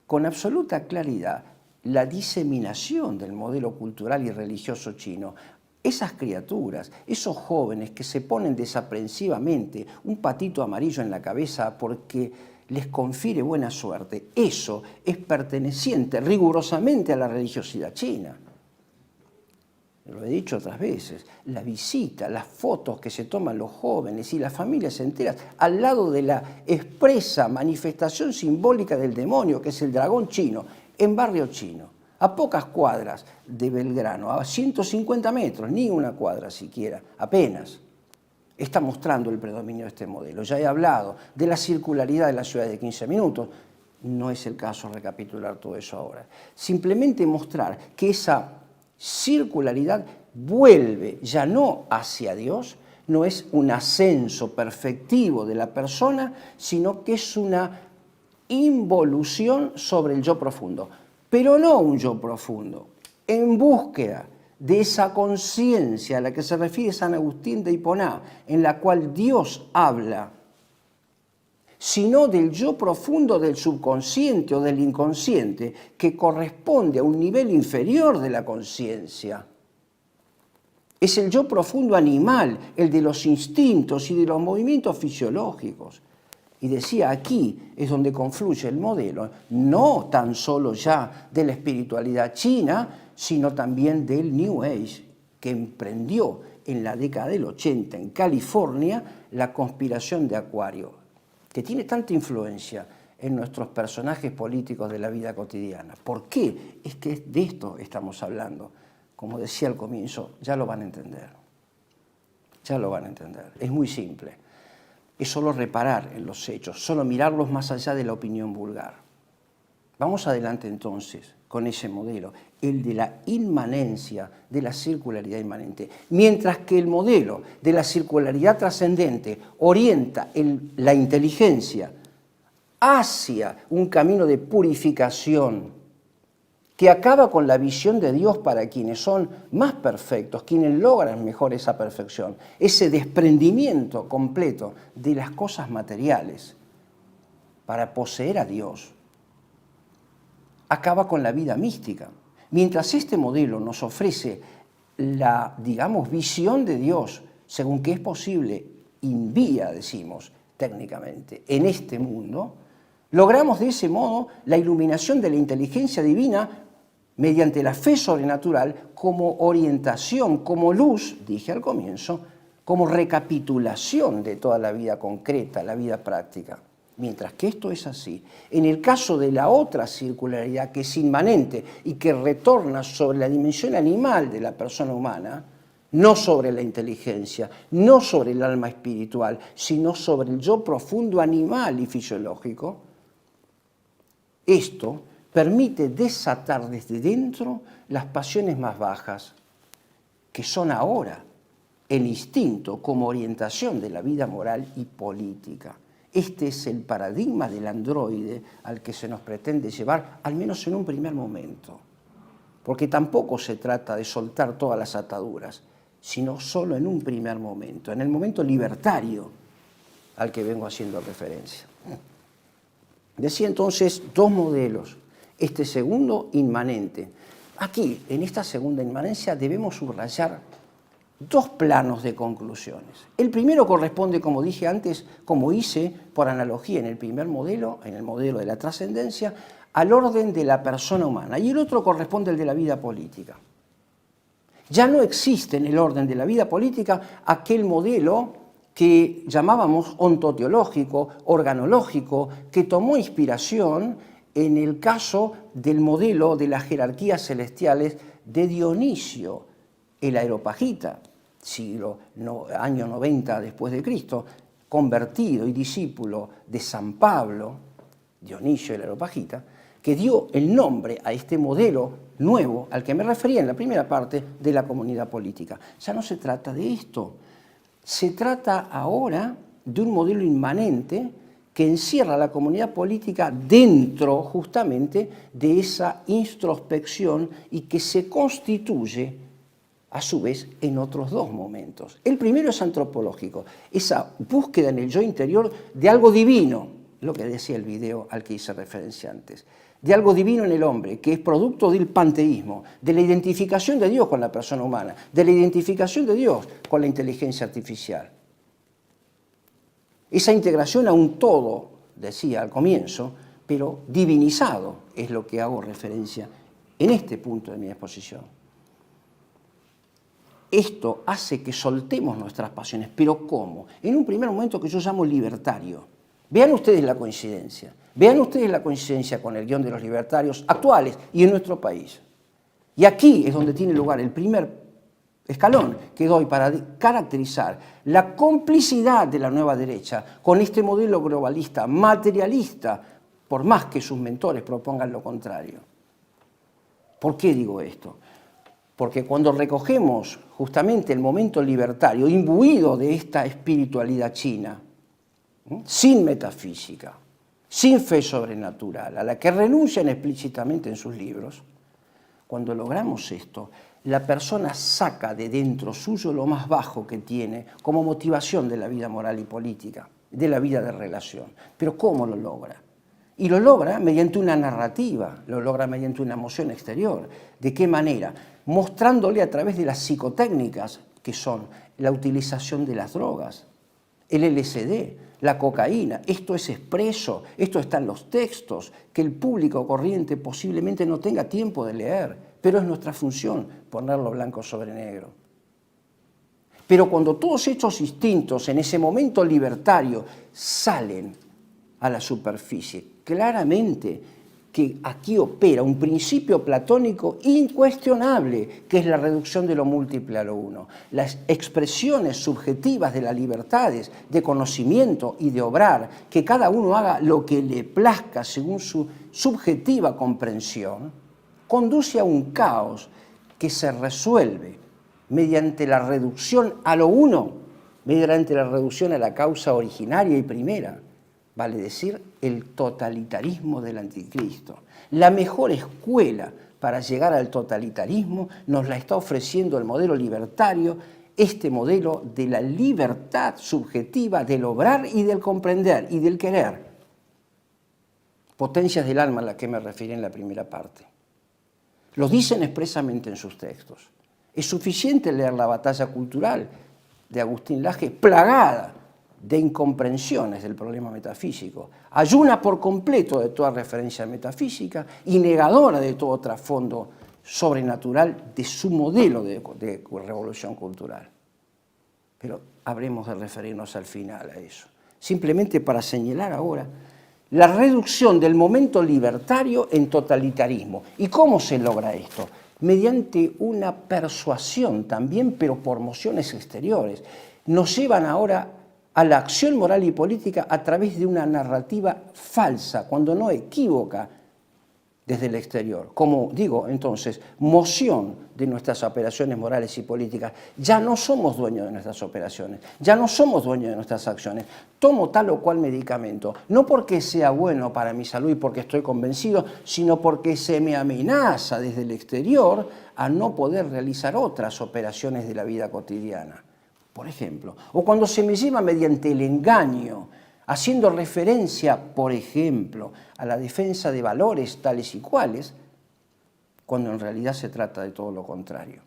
con absoluta claridad la diseminación del modelo cultural y religioso chino. Esas criaturas, esos jóvenes que se ponen desaprensivamente un patito amarillo en la cabeza porque les confiere buena suerte, eso es perteneciente rigurosamente a la religiosidad china. Lo he dicho otras veces, la visita, las fotos que se toman los jóvenes y las familias enteras al lado de la expresa manifestación simbólica del demonio, que es el dragón chino, en Barrio Chino, a pocas cuadras de Belgrano, a 150 metros, ni una cuadra siquiera, apenas, está mostrando el predominio de este modelo. Ya he hablado de la circularidad de la ciudad de 15 minutos, no es el caso recapitular todo eso ahora. Simplemente mostrar que esa circularidad vuelve ya no hacia Dios, no es un ascenso perfectivo de la persona, sino que es una involución sobre el yo profundo, pero no un yo profundo, en búsqueda de esa conciencia a la que se refiere San Agustín de Hiponá, en la cual Dios habla, sino del yo profundo del subconsciente o del inconsciente, que corresponde a un nivel inferior de la conciencia. Es el yo profundo animal, el de los instintos y de los movimientos fisiológicos. Y decía, aquí es donde confluye el modelo, no tan solo ya de la espiritualidad china, sino también del New Age, que emprendió en la década del 80 en California la conspiración de Acuario, que tiene tanta influencia en nuestros personajes políticos de la vida cotidiana. ¿Por qué? Es que de esto estamos hablando. Como decía al comienzo, ya lo van a entender. Ya lo van a entender. Es muy simple. Es solo reparar en los hechos, solo mirarlos más allá de la opinión vulgar. Vamos adelante entonces con ese modelo, el de la inmanencia, de la circularidad inmanente. Mientras que el modelo de la circularidad trascendente orienta la inteligencia hacia un camino de purificación que acaba con la visión de Dios para quienes son más perfectos, quienes logran mejor esa perfección, ese desprendimiento completo de las cosas materiales para poseer a Dios, acaba con la vida mística. Mientras este modelo nos ofrece la, digamos, visión de Dios, según que es posible, in vía, decimos técnicamente, en este mundo, logramos de ese modo la iluminación de la inteligencia divina mediante la fe sobrenatural como orientación, como luz, dije al comienzo, como recapitulación de toda la vida concreta, la vida práctica. Mientras que esto es así, en el caso de la otra circularidad que es inmanente y que retorna sobre la dimensión animal de la persona humana, no sobre la inteligencia, no sobre el alma espiritual, sino sobre el yo profundo animal y fisiológico, esto permite desatar desde dentro las pasiones más bajas, que son ahora el instinto como orientación de la vida moral y política. Este es el paradigma del androide al que se nos pretende llevar, al menos en un primer momento, porque tampoco se trata de soltar todas las ataduras, sino solo en un primer momento, en el momento libertario al que vengo haciendo referencia. Decía entonces dos modelos. Este segundo, inmanente. Aquí, en esta segunda inmanencia, debemos subrayar dos planos de conclusiones. El primero corresponde, como dije antes, como hice por analogía en el primer modelo, en el modelo de la trascendencia, al orden de la persona humana. Y el otro corresponde al de la vida política. Ya no existe en el orden de la vida política aquel modelo que llamábamos ontoteológico, organológico, que tomó inspiración en el caso del modelo de las jerarquías celestiales de Dionisio, el Areopagita, año 90 después de Cristo, convertido y discípulo de San Pablo, Dionisio el Areopagita, que dio el nombre a este modelo nuevo al que me refería en la primera parte de la comunidad política. Ya no se trata de esto, se trata ahora de un modelo inmanente que encierra a la comunidad política dentro justamente de esa introspección y que se constituye a su vez en otros dos momentos. El primero es antropológico, esa búsqueda en el yo interior de algo divino, lo que decía el video al que hice referencia antes, de algo divino en el hombre, que es producto del panteísmo, de la identificación de Dios con la persona humana, de la identificación de Dios con la inteligencia artificial. Esa integración a un todo, decía al comienzo, pero divinizado, es lo que hago referencia en este punto de mi exposición. Esto hace que soltemos nuestras pasiones, pero ¿cómo? En un primer momento que yo llamo libertario. Vean ustedes la coincidencia, con el guión de los libertarios actuales y en nuestro país. Y aquí es donde tiene lugar el primer escalón que doy para caracterizar la complicidad de la nueva derecha con este modelo globalista, materialista, por más que sus mentores propongan lo contrario. ¿Por qué digo esto? Porque cuando recogemos justamente el momento libertario, imbuido de esta espiritualidad china, sin metafísica, sin fe sobrenatural, a la que renuncian explícitamente en sus libros, cuando logramos esto, la persona saca de dentro suyo lo más bajo que tiene como motivación de la vida moral y política, de la vida de relación. Pero ¿cómo lo logra? Y lo logra mediante una narrativa, lo logra mediante una emoción exterior. ¿De qué manera? Mostrándole a través de las psicotécnicas, que son la utilización de las drogas, el LSD, la cocaína. Esto es expreso, esto está en los textos, que el público corriente posiblemente no tenga tiempo de leer, pero es nuestra función ponerlo blanco sobre negro. Pero cuando todos estos instintos en ese momento libertario salen a la superficie, claramente que aquí opera un principio platónico incuestionable, que es la reducción de lo múltiple a lo uno. Las expresiones subjetivas de las libertades, de conocimiento y de obrar, que cada uno haga lo que le plazca según su subjetiva comprensión, conduce a un caos que se resuelve mediante la reducción a lo uno, mediante la reducción a la causa originaria y primera, vale decir, el totalitarismo del anticristo. La mejor escuela para llegar al totalitarismo nos la está ofreciendo el modelo libertario, este modelo de la libertad subjetiva del obrar y del comprender y del querer. Potencias del alma a las que me referí en la primera parte. Lo dicen expresamente en sus textos. Es suficiente leer La batalla cultural de Agustín Laje, plagada de incomprensiones del problema metafísico, ayuna por completo de toda referencia metafísica y negadora de todo trasfondo sobrenatural de su modelo de revolución cultural. Pero habremos de referirnos al final a eso. Simplemente para señalar ahora la reducción del momento libertario en totalitarismo. ¿Y cómo se logra esto? Mediante una persuasión también, pero por mociones exteriores. Nos llevan ahora a la acción moral y política a través de una narrativa falsa, cuando no equívoca desde el exterior. Como digo, entonces, moción de nuestras operaciones morales y políticas. Ya no somos dueños de nuestras operaciones, ya no somos dueños de nuestras acciones. Tomo tal o cual medicamento, no porque sea bueno para mi salud y porque estoy convencido, sino porque se me amenaza desde el exterior a no poder realizar otras operaciones de la vida cotidiana. Por ejemplo, o cuando se me lleva mediante el engaño, haciendo referencia, por ejemplo, a la defensa de valores tales y cuales, cuando en realidad se trata de todo lo contrario.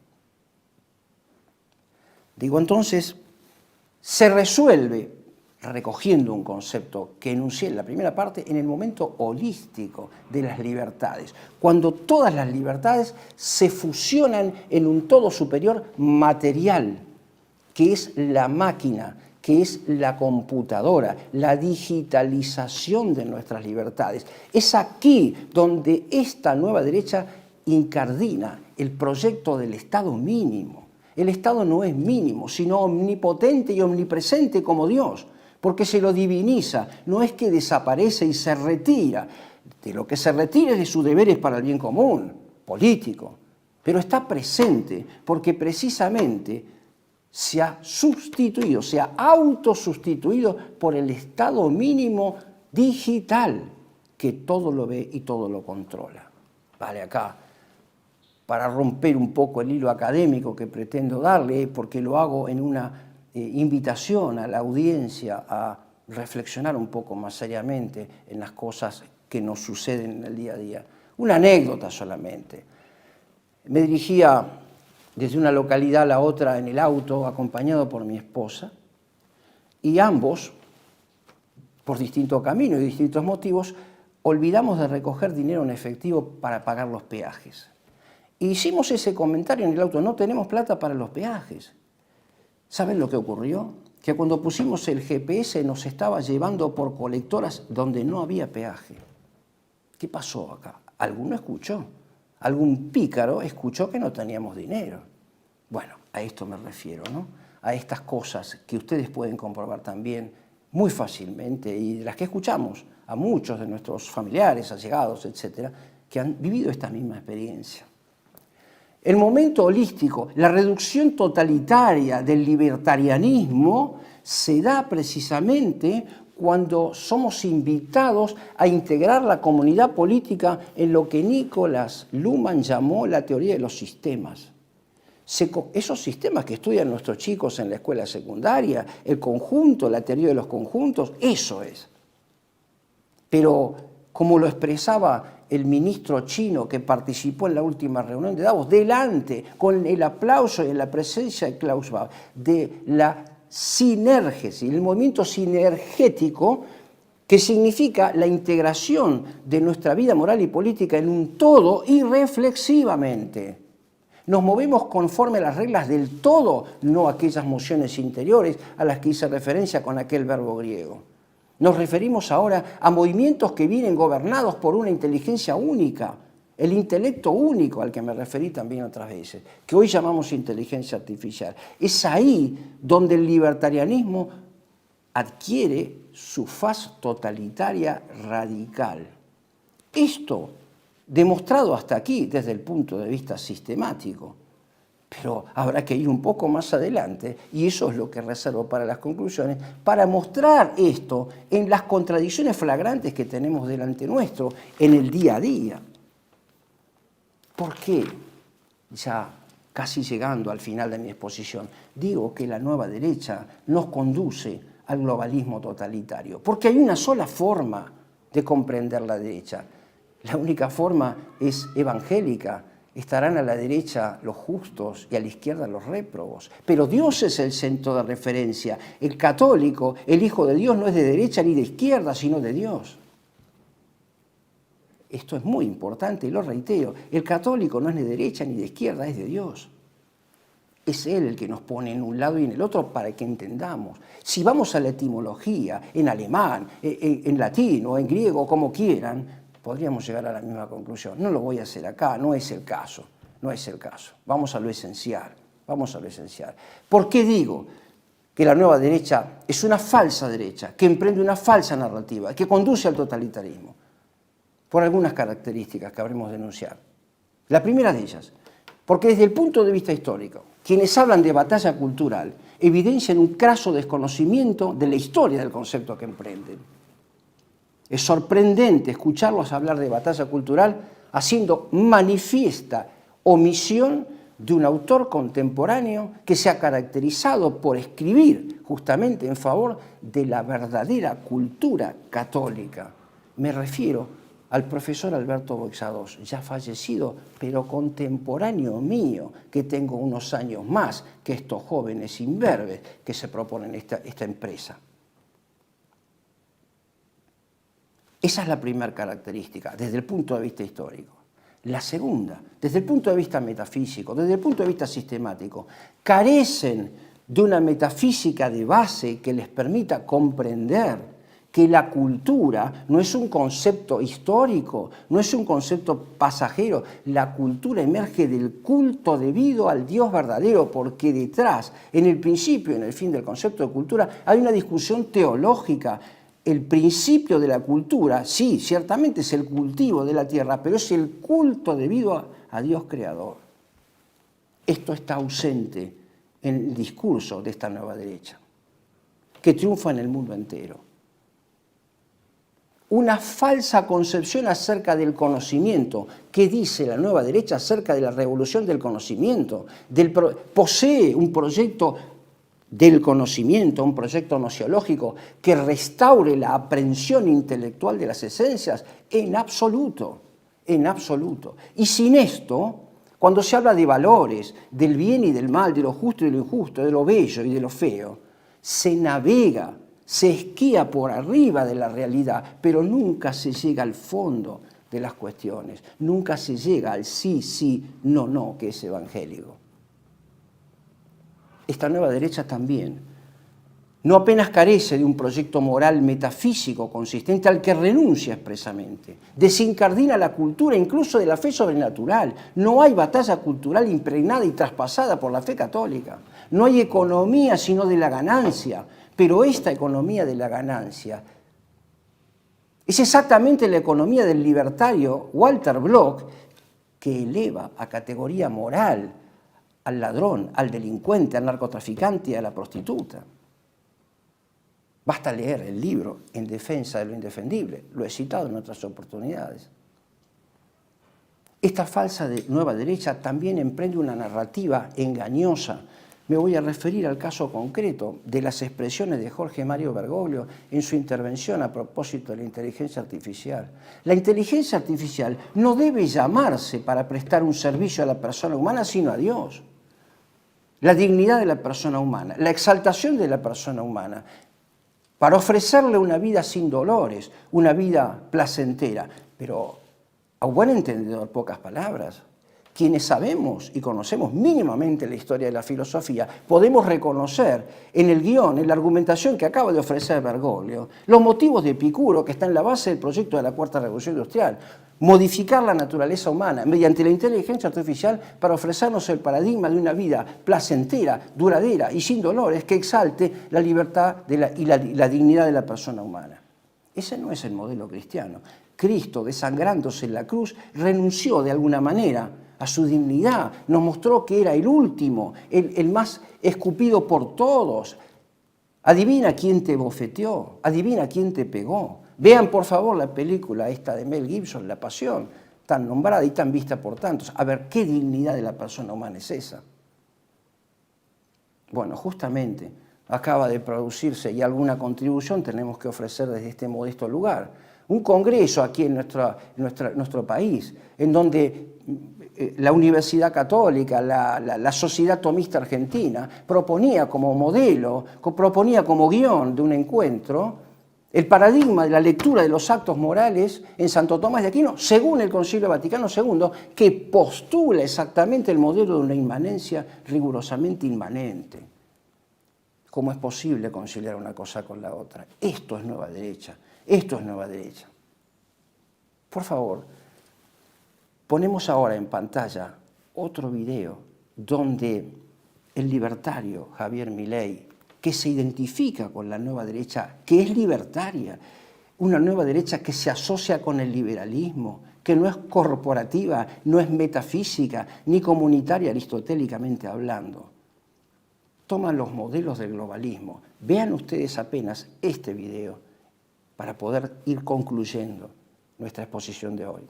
Digo entonces, se resuelve, recogiendo un concepto que enuncié en la primera parte, en el momento holístico de las libertades, cuando todas las libertades se fusionan en un todo superior material, que es la máquina, que es la computadora, la digitalización de nuestras libertades. Es aquí donde esta nueva derecha incardina el proyecto del Estado mínimo. El Estado no es mínimo, sino omnipotente y omnipresente como Dios, porque se lo diviniza, no es que desaparece y se retira. De lo que se retira es de sus deberes para el bien común, político, pero está presente porque precisamente se ha sustituido, se ha autosustituido por el Estado mínimo digital, que todo lo ve y todo lo controla. Vale, acá, para romper un poco el hilo académico que pretendo darle, porque lo hago en una invitación a la audiencia a reflexionar un poco más seriamente en las cosas que nos suceden en el día a día. Una anécdota solamente. Me dirigía desde una localidad a la otra en el auto, acompañado por mi esposa, y ambos, por distintos caminos y distintos motivos, olvidamos de recoger dinero en efectivo para pagar los peajes. Y hicimos ese comentario en el auto: no tenemos plata para los peajes. ¿Saben lo que ocurrió? Que cuando pusimos el GPS nos estaba llevando por colectoras donde no había peaje. ¿Qué pasó acá? ¿Alguno escuchó? Algún pícaro escuchó que no teníamos dinero. Bueno, a esto me refiero, ¿no? A estas cosas que ustedes pueden comprobar también muy fácilmente y de las que escuchamos a muchos de nuestros familiares, allegados, etcétera, que han vivido esta misma experiencia. El momento holístico, la reducción totalitaria del libertarianismo se da precisamente cuando somos invitados a integrar la comunidad política en lo que Nicolás Luhmann llamó la teoría de los sistemas. Esos sistemas que estudian nuestros chicos en la escuela secundaria, el conjunto, la teoría de los conjuntos, eso es. Pero como lo expresaba el ministro chino que participó en la última reunión de Davos, delante, con el aplauso y la presencia de Klaus Schwab, de la sinergesis, el movimiento sinergético, que significa la integración de nuestra vida moral y política en un todo irreflexivamente. Nos movemos conforme a las reglas del todo, no aquellas mociones interiores a las que hice referencia con aquel verbo griego. Nos referimos ahora a movimientos que vienen gobernados por una inteligencia única, el intelecto único al que me referí también otras veces, que hoy llamamos inteligencia artificial. Es ahí donde el libertarianismo adquiere su faz totalitaria radical. Esto demostrado hasta aquí desde el punto de vista sistemático, pero habrá que ir un poco más adelante, y eso es lo que reservo para las conclusiones, para mostrar esto en las contradicciones flagrantes que tenemos delante nuestro en el día a día. ¿Por qué? Ya casi llegando al final de mi exposición, digo que la nueva derecha nos conduce al globalismo totalitario, porque hay una sola forma de comprender la derecha. La única forma es evangélica. Estarán a la derecha los justos y a la izquierda los réprobos. Pero Dios es el centro de referencia. El católico, el Hijo de Dios, no es de derecha ni de izquierda, sino de Dios. Esto es muy importante y lo reitero. El católico no es ni de derecha ni de izquierda, es de Dios. Es Él el que nos pone en un lado y en el otro para que entendamos. Si vamos a la etimología, en alemán, en latín o en griego, como quieran, podríamos llegar a la misma conclusión. No lo voy a hacer acá, no es el caso, no es el caso. Vamos a lo esencial, vamos a lo esencial. ¿Por qué digo que la nueva derecha es una falsa derecha, que emprende una falsa narrativa, que conduce al totalitarismo? Por algunas características que habremos de enunciar. La primera de ellas, porque desde el punto de vista histórico, quienes hablan de batalla cultural evidencian un craso desconocimiento de la historia del concepto que emprenden. Es sorprendente escucharlos hablar de batalla cultural haciendo manifiesta omisión de un autor contemporáneo que se ha caracterizado por escribir justamente en favor de la verdadera cultura católica. Me refiero al profesor Alberto Boixadós, ya fallecido, pero contemporáneo mío, que tengo unos años más que estos jóvenes imberbes que se proponen esta empresa. Esa es la primera característica, desde el punto de vista histórico. La segunda, desde el punto de vista metafísico, desde el punto de vista sistemático, carecen de una metafísica de base que les permita comprender que la cultura no es un concepto histórico, no es un concepto pasajero. La cultura emerge del culto debido al Dios verdadero, porque detrás, en el principio y en el fin del concepto de cultura, hay una discusión teológica. El principio de la cultura, sí, ciertamente es el cultivo de la tierra, pero es el culto debido a Dios creador. Esto está ausente en el discurso de esta nueva derecha, que triunfa en el mundo entero. Una falsa concepción acerca del conocimiento. ¿Qué dice la nueva derecha acerca de la revolución del conocimiento? Posee un proyecto del conocimiento, un proyecto nociológico que restaure la aprehensión intelectual de las esencias, en absoluto, en absoluto. Y sin esto, cuando se habla de valores, del bien y del mal, de lo justo y de lo injusto, de lo bello y de lo feo, se navega, se esquía por arriba de la realidad, pero nunca se llega al fondo de las cuestiones, nunca se llega al sí, sí, no, no, que es evangélico. Esta nueva derecha también no apenas carece de un proyecto moral metafísico consistente al que renuncia expresamente. Desincardina la cultura incluso de la fe sobrenatural. No hay batalla cultural impregnada y traspasada por la fe católica. No hay economía sino de la ganancia, pero esta economía de la ganancia es exactamente la economía del libertario Walter Block, que eleva a categoría moral al ladrón, al delincuente, al narcotraficante y a la prostituta. Basta leer el libro En defensa de lo indefendible, lo he citado en otras oportunidades. Esta falsa nueva derecha también emprende una narrativa engañosa. Me voy a referir al caso concreto de las expresiones de Jorge Mario Bergoglio en su intervención a propósito de la inteligencia artificial. La inteligencia artificial no debe llamarse para prestar un servicio a la persona humana, sino a Dios. la dignidad de la persona humana, la exaltación de la persona humana, para ofrecerle una vida sin dolores, una vida placentera. Pero a buen entendedor, pocas palabras. Quienes sabemos y conocemos mínimamente la historia de la filosofía, podemos reconocer en el guión, en la argumentación que acaba de ofrecer Bergoglio, los motivos de Epicuro que están en la base del proyecto de la Cuarta Revolución Industrial. Modificar la naturaleza humana mediante la inteligencia artificial para ofrecernos el paradigma de una vida placentera, duradera y sin dolores que exalte la libertad y la dignidad de la persona humana. Ese no es el modelo cristiano. Cristo, desangrándose en la cruz, renunció de alguna manera a su dignidad, nos mostró que era el último, el más escupido por todos. Adivina quién te bofeteó, adivina quién te pegó. Vean por favor la película esta de Mel Gibson, La Pasión, tan nombrada y tan vista por tantos. A ver, ¿qué dignidad de la persona humana es esa? Bueno, justamente acaba de producirse y alguna contribución tenemos que ofrecer desde este modesto lugar. Un congreso aquí en nuestro país, en donde la Universidad Católica, la Sociedad Tomista Argentina, proponía como modelo, proponía como guión de un encuentro el paradigma de la lectura de los actos morales en Santo Tomás de Aquino, según el Concilio Vaticano II, que postula exactamente el modelo de una inmanencia rigurosamente inmanente. ¿Cómo es posible conciliar una cosa con la otra? Esto es nueva derecha. Esto es nueva derecha. Por favor, ponemos ahora en pantalla otro video donde el libertario Javier Milei, que se identifica con la nueva derecha, que es libertaria, una nueva derecha que se asocia con el liberalismo, que no es corporativa, no es metafísica, ni comunitaria aristotélicamente hablando. Toman los modelos del globalismo. Vean ustedes apenas este video para poder ir concluyendo nuestra exposición de hoy.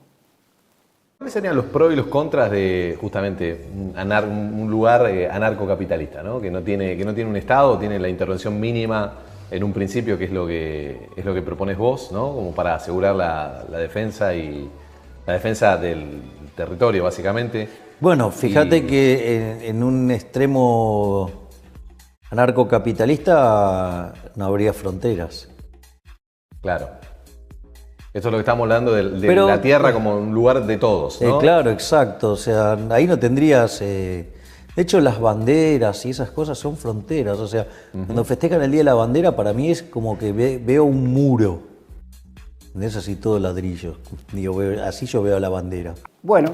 ¿Cuáles serían los pros y los contras de justamente un lugar anarcocapitalista, ¿no? que no tiene un Estado, tiene la intervención mínima en un principio, que es lo que propones vos, ¿no? Como para asegurar la defensa y la defensa del territorio, básicamente? Bueno, fíjate que en un extremo anarcocapitalista no habría fronteras. Claro. Esto es lo que estamos hablando de la tierra como un lugar de todos, ¿no? Claro, exacto. O sea, ahí no tendrías... de hecho, las banderas y esas cosas son fronteras. O sea, cuando festejan el Día de la Bandera, para mí es como que veo un muro. Es así todo ladrillo. Digo, así yo veo la bandera. Bueno,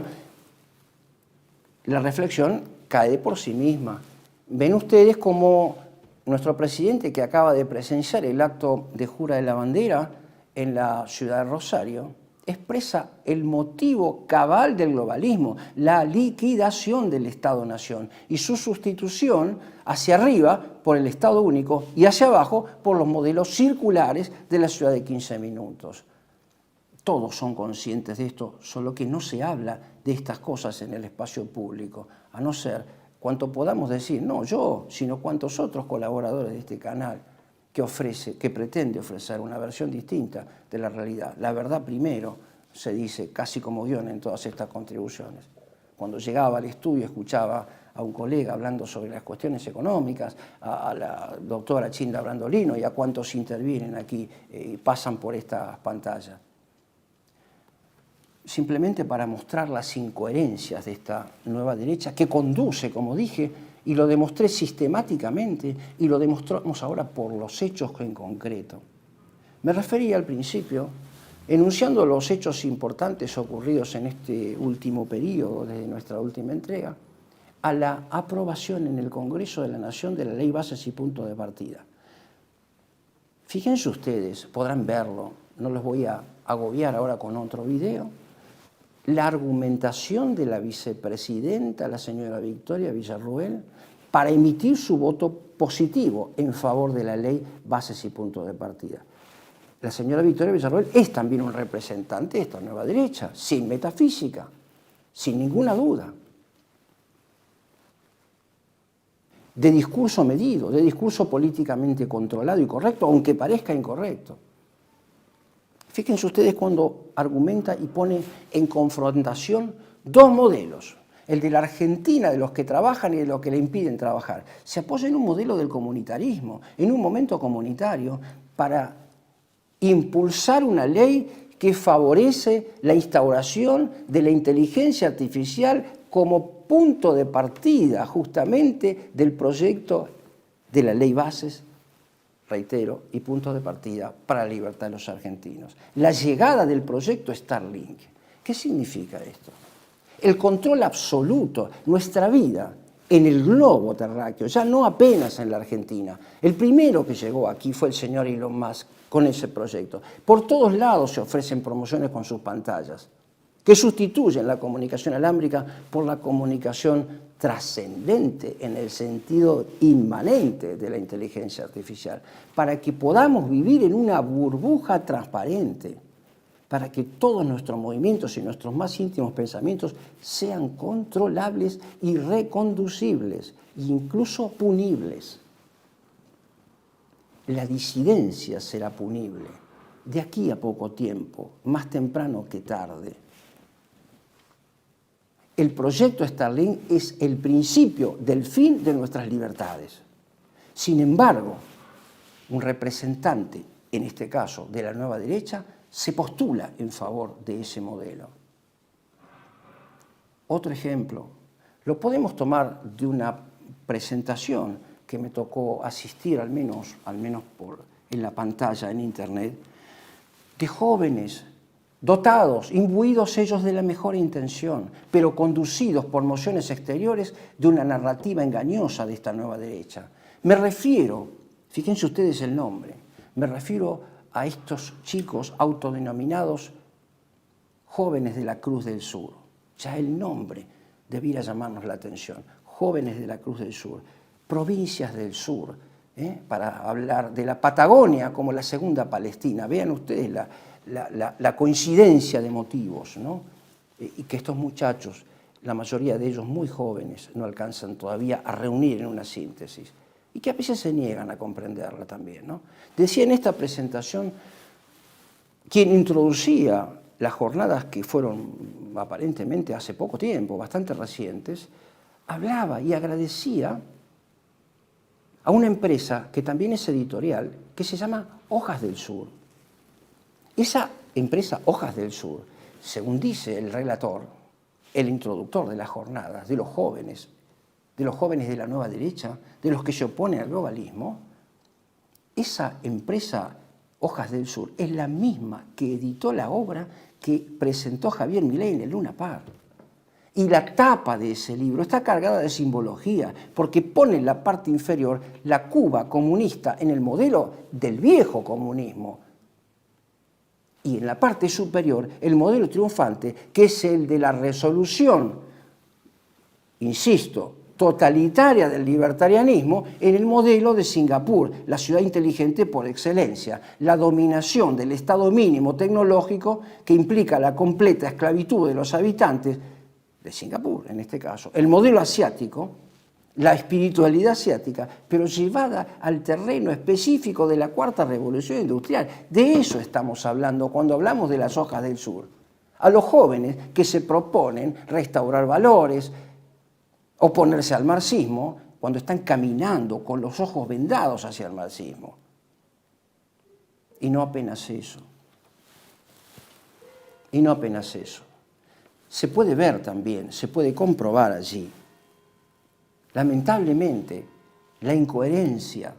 la reflexión cae por sí misma. Ven ustedes como nuestro presidente, que acaba de presenciar el acto de jura de la bandera en la ciudad de Rosario, expresa el motivo cabal del globalismo, la liquidación del Estado-Nación y su sustitución hacia arriba por el Estado único y hacia abajo por los modelos circulares de la ciudad de 15 minutos. Todos son conscientes de esto, solo que no se habla de estas cosas en el espacio público, a no ser cuanto podamos decir, no yo, sino cuantos otros colaboradores de este canal que pretende ofrecer una versión distinta de la realidad. La verdad primero, se dice casi como guión en todas estas contribuciones. Cuando llegaba al estudio escuchaba a un colega hablando sobre las cuestiones económicas, a la doctora Chinda Brandolino y a cuantos intervienen aquí y pasan por estas pantallas. Simplemente para mostrar las incoherencias de esta nueva derecha que conduce, como dije, y lo demostré sistemáticamente y lo demostramos ahora por los hechos en concreto. Me refería al principio, enunciando los hechos importantes ocurridos en este último periodo de nuestra última entrega, a la aprobación en el Congreso de la Nación de la Ley Bases y Punto de Partida. Fíjense ustedes, podrán verlo, no los voy a agobiar ahora con otro video, la argumentación de la vicepresidenta, la señora Victoria Villarruel, para emitir su voto positivo en favor de la ley Bases y Puntos de Partida. La señora Victoria Villarruel es también un representante de esta nueva derecha, sin metafísica, sin ninguna duda. De discurso medido, de discurso políticamente controlado y correcto, aunque parezca incorrecto. Fíjense ustedes cuando argumenta y pone en confrontación dos modelos. el de la Argentina, de los que trabajan y de los que le impiden trabajar. Se apoya en un modelo del comunitarismo, en un momento comunitario, para impulsar una ley que favorece la instauración de la inteligencia artificial como punto de partida justamente del proyecto de la ley Bases, reitero, y punto de partida para la libertad de los argentinos. La llegada del proyecto Starlink. ¿Qué significa esto? El control absoluto, nuestra vida en el globo terráqueo, ya no apenas en la Argentina. El primero que llegó aquí fue el señor Elon Musk con ese proyecto. Por todos lados se ofrecen promociones con sus pantallas, que sustituyen la comunicación alámbrica por la comunicación trascendente en el sentido inmanente de la inteligencia artificial, para que podamos vivir en una burbuja transparente, para que todos nuestros movimientos y nuestros más íntimos pensamientos sean controlables y reconducibles, e incluso punibles. La disidencia será punible de aquí a poco tiempo, más temprano que tarde. El proyecto Starlink es el principio del fin de nuestras libertades. Sin embargo, un representante, en este caso de la nueva derecha, se postula en favor de ese modelo. Otro ejemplo, lo podemos tomar de una presentación que me tocó asistir, al menos en la pantalla, en internet, de jóvenes dotados, imbuidos ellos de la mejor intención, pero conducidos por mociones exteriores de una narrativa engañosa de esta nueva derecha. Me refiero, fíjense ustedes el nombre, me refiero a estos chicos autodenominados jóvenes de la Cruz del Sur. Ya el nombre debiera llamarnos la atención. Jóvenes de la Cruz del Sur, provincias del sur, para hablar de la Patagonia como la segunda Palestina. Vean ustedes la coincidencia de motivos, ¿no? Y que estos muchachos, la mayoría de ellos muy jóvenes, no alcanzan todavía a reunir en una síntesis y que a veces se niegan a comprenderla también, ¿no? Decía en esta presentación, quien introducía las jornadas que fueron aparentemente hace poco tiempo, bastante recientes, hablaba y agradecía a una empresa que también es editorial, que se llama Hojas del Sur. Esa empresa, Hojas del Sur, según dice el relator, el introductor de las jornadas, de los jóvenes de la nueva derecha, de los que se oponen al globalismo, esa empresa, Hojas del Sur, es la misma que editó la obra que presentó Javier Milei en el Luna Park. Y la tapa de ese libro está cargada de simbología, porque pone en la parte inferior la Cuba comunista en el modelo del viejo comunismo. Y en la parte superior el modelo triunfante, que es el de la resolución, insisto, totalitaria del libertarianismo en el modelo de Singapur, la ciudad inteligente por excelencia, la dominación del estado mínimo tecnológico que implica la completa esclavitud de los habitantes de Singapur, en este caso. El modelo asiático, la espiritualidad asiática, pero llevada al terreno específico de la cuarta revolución industrial. De eso estamos hablando cuando hablamos de las Hojas del Sur. A los jóvenes que se proponen restaurar valores, oponerse al marxismo, cuando están caminando con los ojos vendados hacia el marxismo. Y no apenas eso. Y no apenas eso. Se puede ver también, se puede comprobar allí, lamentablemente, la incoherencia,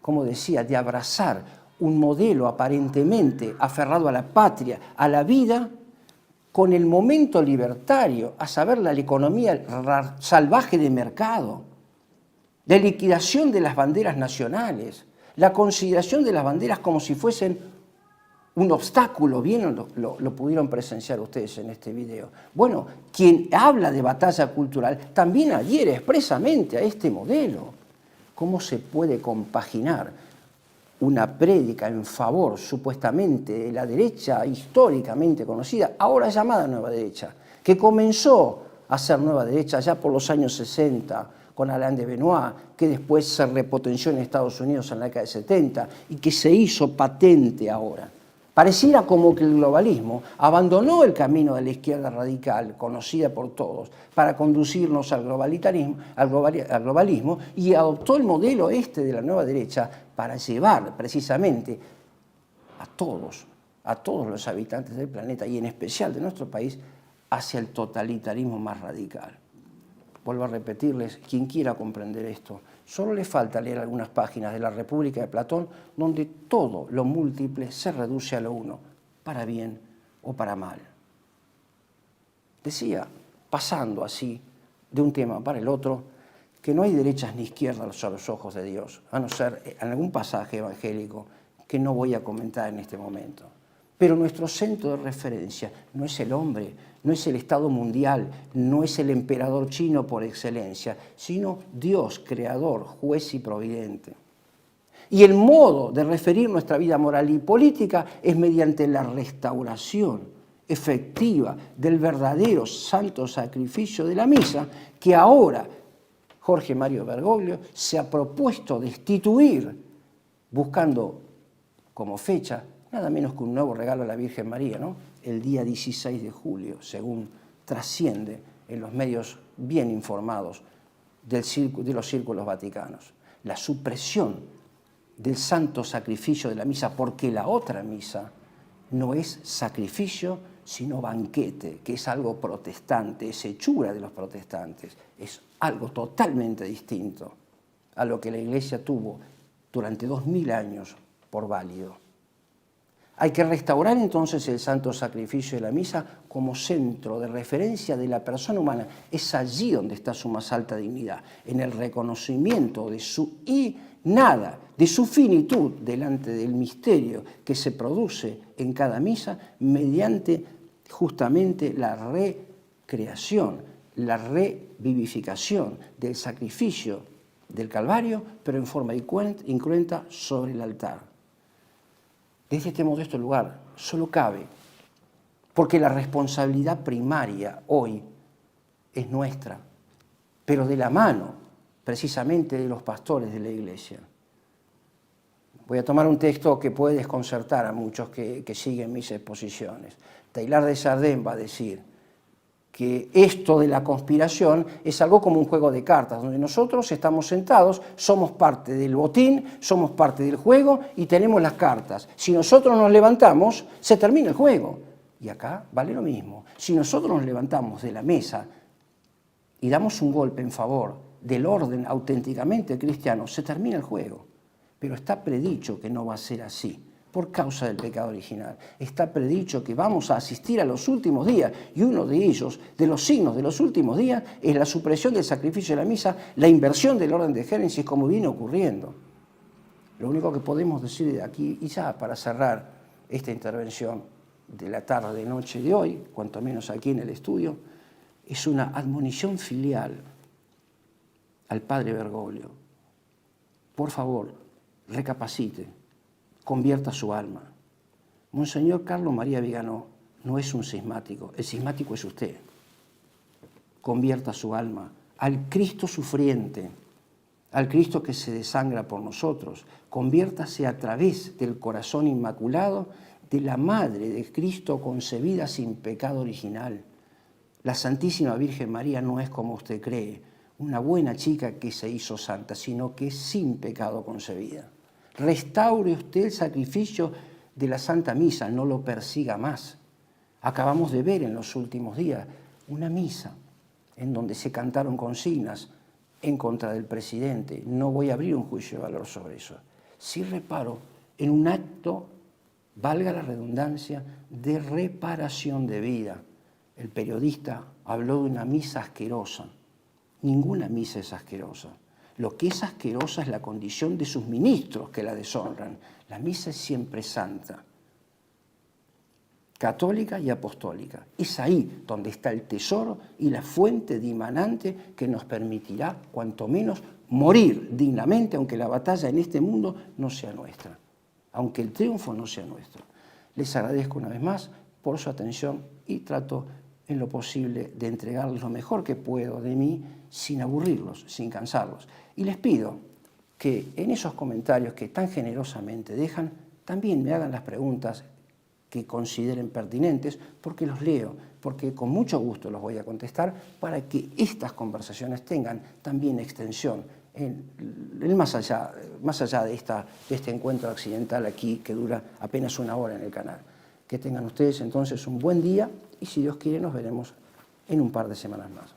como decía, de abrazar un modelo aparentemente aferrado a la patria, a la vida, con el momento libertario, a saber, la economía salvaje de mercado, la liquidación de las banderas nacionales, la consideración de las banderas como si fuesen un obstáculo. Bien lo pudieron presenciar ustedes en este video. Bueno, quien habla de batalla cultural también adhiere expresamente a este modelo. ¿Cómo se puede compaginar una prédica en favor, supuestamente, de la derecha históricamente conocida, ahora llamada nueva derecha, que comenzó a ser nueva derecha ya por los años 60 con Alain de Benoist, que después se repotenció en Estados Unidos en la década de 70 y que se hizo patente ahora, Pareciera como que el globalismo abandonó el camino de la izquierda radical, conocida por todos, para conducirnos al globalismo y adoptó el modelo de la nueva derecha para llevar precisamente a todos los habitantes del planeta y en especial de nuestro país hacia el totalitarismo más radical. Vuelvo a repetirles, quien quiera comprender esto, solo le falta leer algunas páginas de la República de Platón donde todo lo múltiple se reduce a lo uno, para bien o para mal. Decía, pasando así de un tema para el otro, que no hay derechas ni izquierdas a los ojos de Dios, a no ser en algún pasaje evangélico que no voy a comentar en este momento. Pero nuestro centro de referencia no es el hombre, no es el Estado mundial, no es el emperador chino por excelencia, sino Dios, creador, juez y providente. Y el modo de referir nuestra vida moral y política es mediante la restauración efectiva del verdadero santo sacrificio de la misa, que ahora Jorge Mario Bergoglio se ha propuesto destituir, buscando como fecha nada menos que un nuevo regalo a la Virgen María, ¿no? El día 16 de julio, según trasciende en los medios bien informados de los círculos vaticanos. La supresión del santo sacrificio de la misa, porque la otra misa no es sacrificio, sino banquete, que es algo protestante, es hechura de los protestantes, es algo totalmente distinto a lo que la Iglesia tuvo durante 2000 años por válido. Hay que restaurar entonces el santo sacrificio de la misa como centro de referencia de la persona humana. Es allí donde está su más alta dignidad, en el reconocimiento de su de su finitud delante del misterio que se produce en cada misa mediante justamente la recreación, la revivificación del sacrificio del Calvario, pero en forma incruenta sobre el altar. Desde este modesto lugar solo cabe, porque la responsabilidad primaria hoy es nuestra, pero de la mano precisamente de los pastores de la Iglesia. Voy a tomar un texto que puede desconcertar a muchos que siguen mis exposiciones. Teilhard de Chardin va a decir que esto de la conspiración es algo como un juego de cartas, donde nosotros estamos sentados, somos parte del botín, somos parte del juego y tenemos las cartas. Si nosotros nos levantamos, se termina el juego. Y acá vale lo mismo. Si nosotros nos levantamos de la mesa y damos un golpe en favor del orden auténticamente cristiano, se termina el juego. Pero está predicho que no va a ser así, por causa del pecado original. Está predicho que vamos a asistir a los últimos días, y uno de ellos, de los signos de los últimos días, es la supresión del sacrificio de la misa, la inversión del orden de Génesis, como viene ocurriendo. Lo único que podemos decir de aquí, y ya para cerrar esta intervención de la tarde-noche de hoy, cuanto menos aquí en el estudio, es una admonición filial al padre Bergoglio. Por favor, recapacite, convierta su alma. Monseñor Carlos María Viganó no es un cismático, el cismático es usted. Convierta su alma al Cristo sufriente, al Cristo que se desangra por nosotros. Conviértase a través del corazón inmaculado de la Madre de Cristo concebida sin pecado original. La Santísima Virgen María no es como usted cree, una buena chica que se hizo santa, sino que es sin pecado concebida. Restaure usted el sacrificio de la Santa Misa, no lo persiga más. Acabamos de ver en los últimos días una misa en donde se cantaron consignas en contra del presidente. No voy a abrir un juicio de valor sobre eso. Sí reparo en un acto, valga la redundancia, de reparación de vida. El periodista habló de una misa asquerosa. Ninguna misa es asquerosa. Lo que es asquerosa es la condición de sus ministros que la deshonran. La misa es siempre santa, católica y apostólica. Es ahí donde está el tesoro y la fuente dimanante que nos permitirá, cuanto menos, morir dignamente, aunque la batalla en este mundo no sea nuestra, aunque el triunfo no sea nuestro. Les agradezco una vez más por su atención y trato en lo posible de entregarles lo mejor que puedo de mí sin aburrirlos, sin cansarlos. Y les pido que en esos comentarios que tan generosamente dejan, también me hagan las preguntas que consideren pertinentes, porque los leo, porque con mucho gusto los voy a contestar para que estas conversaciones tengan también extensión más allá de este encuentro accidental aquí que dura apenas una hora en el canal. Que tengan ustedes entonces un buen día y si Dios quiere nos veremos en un par de semanas más.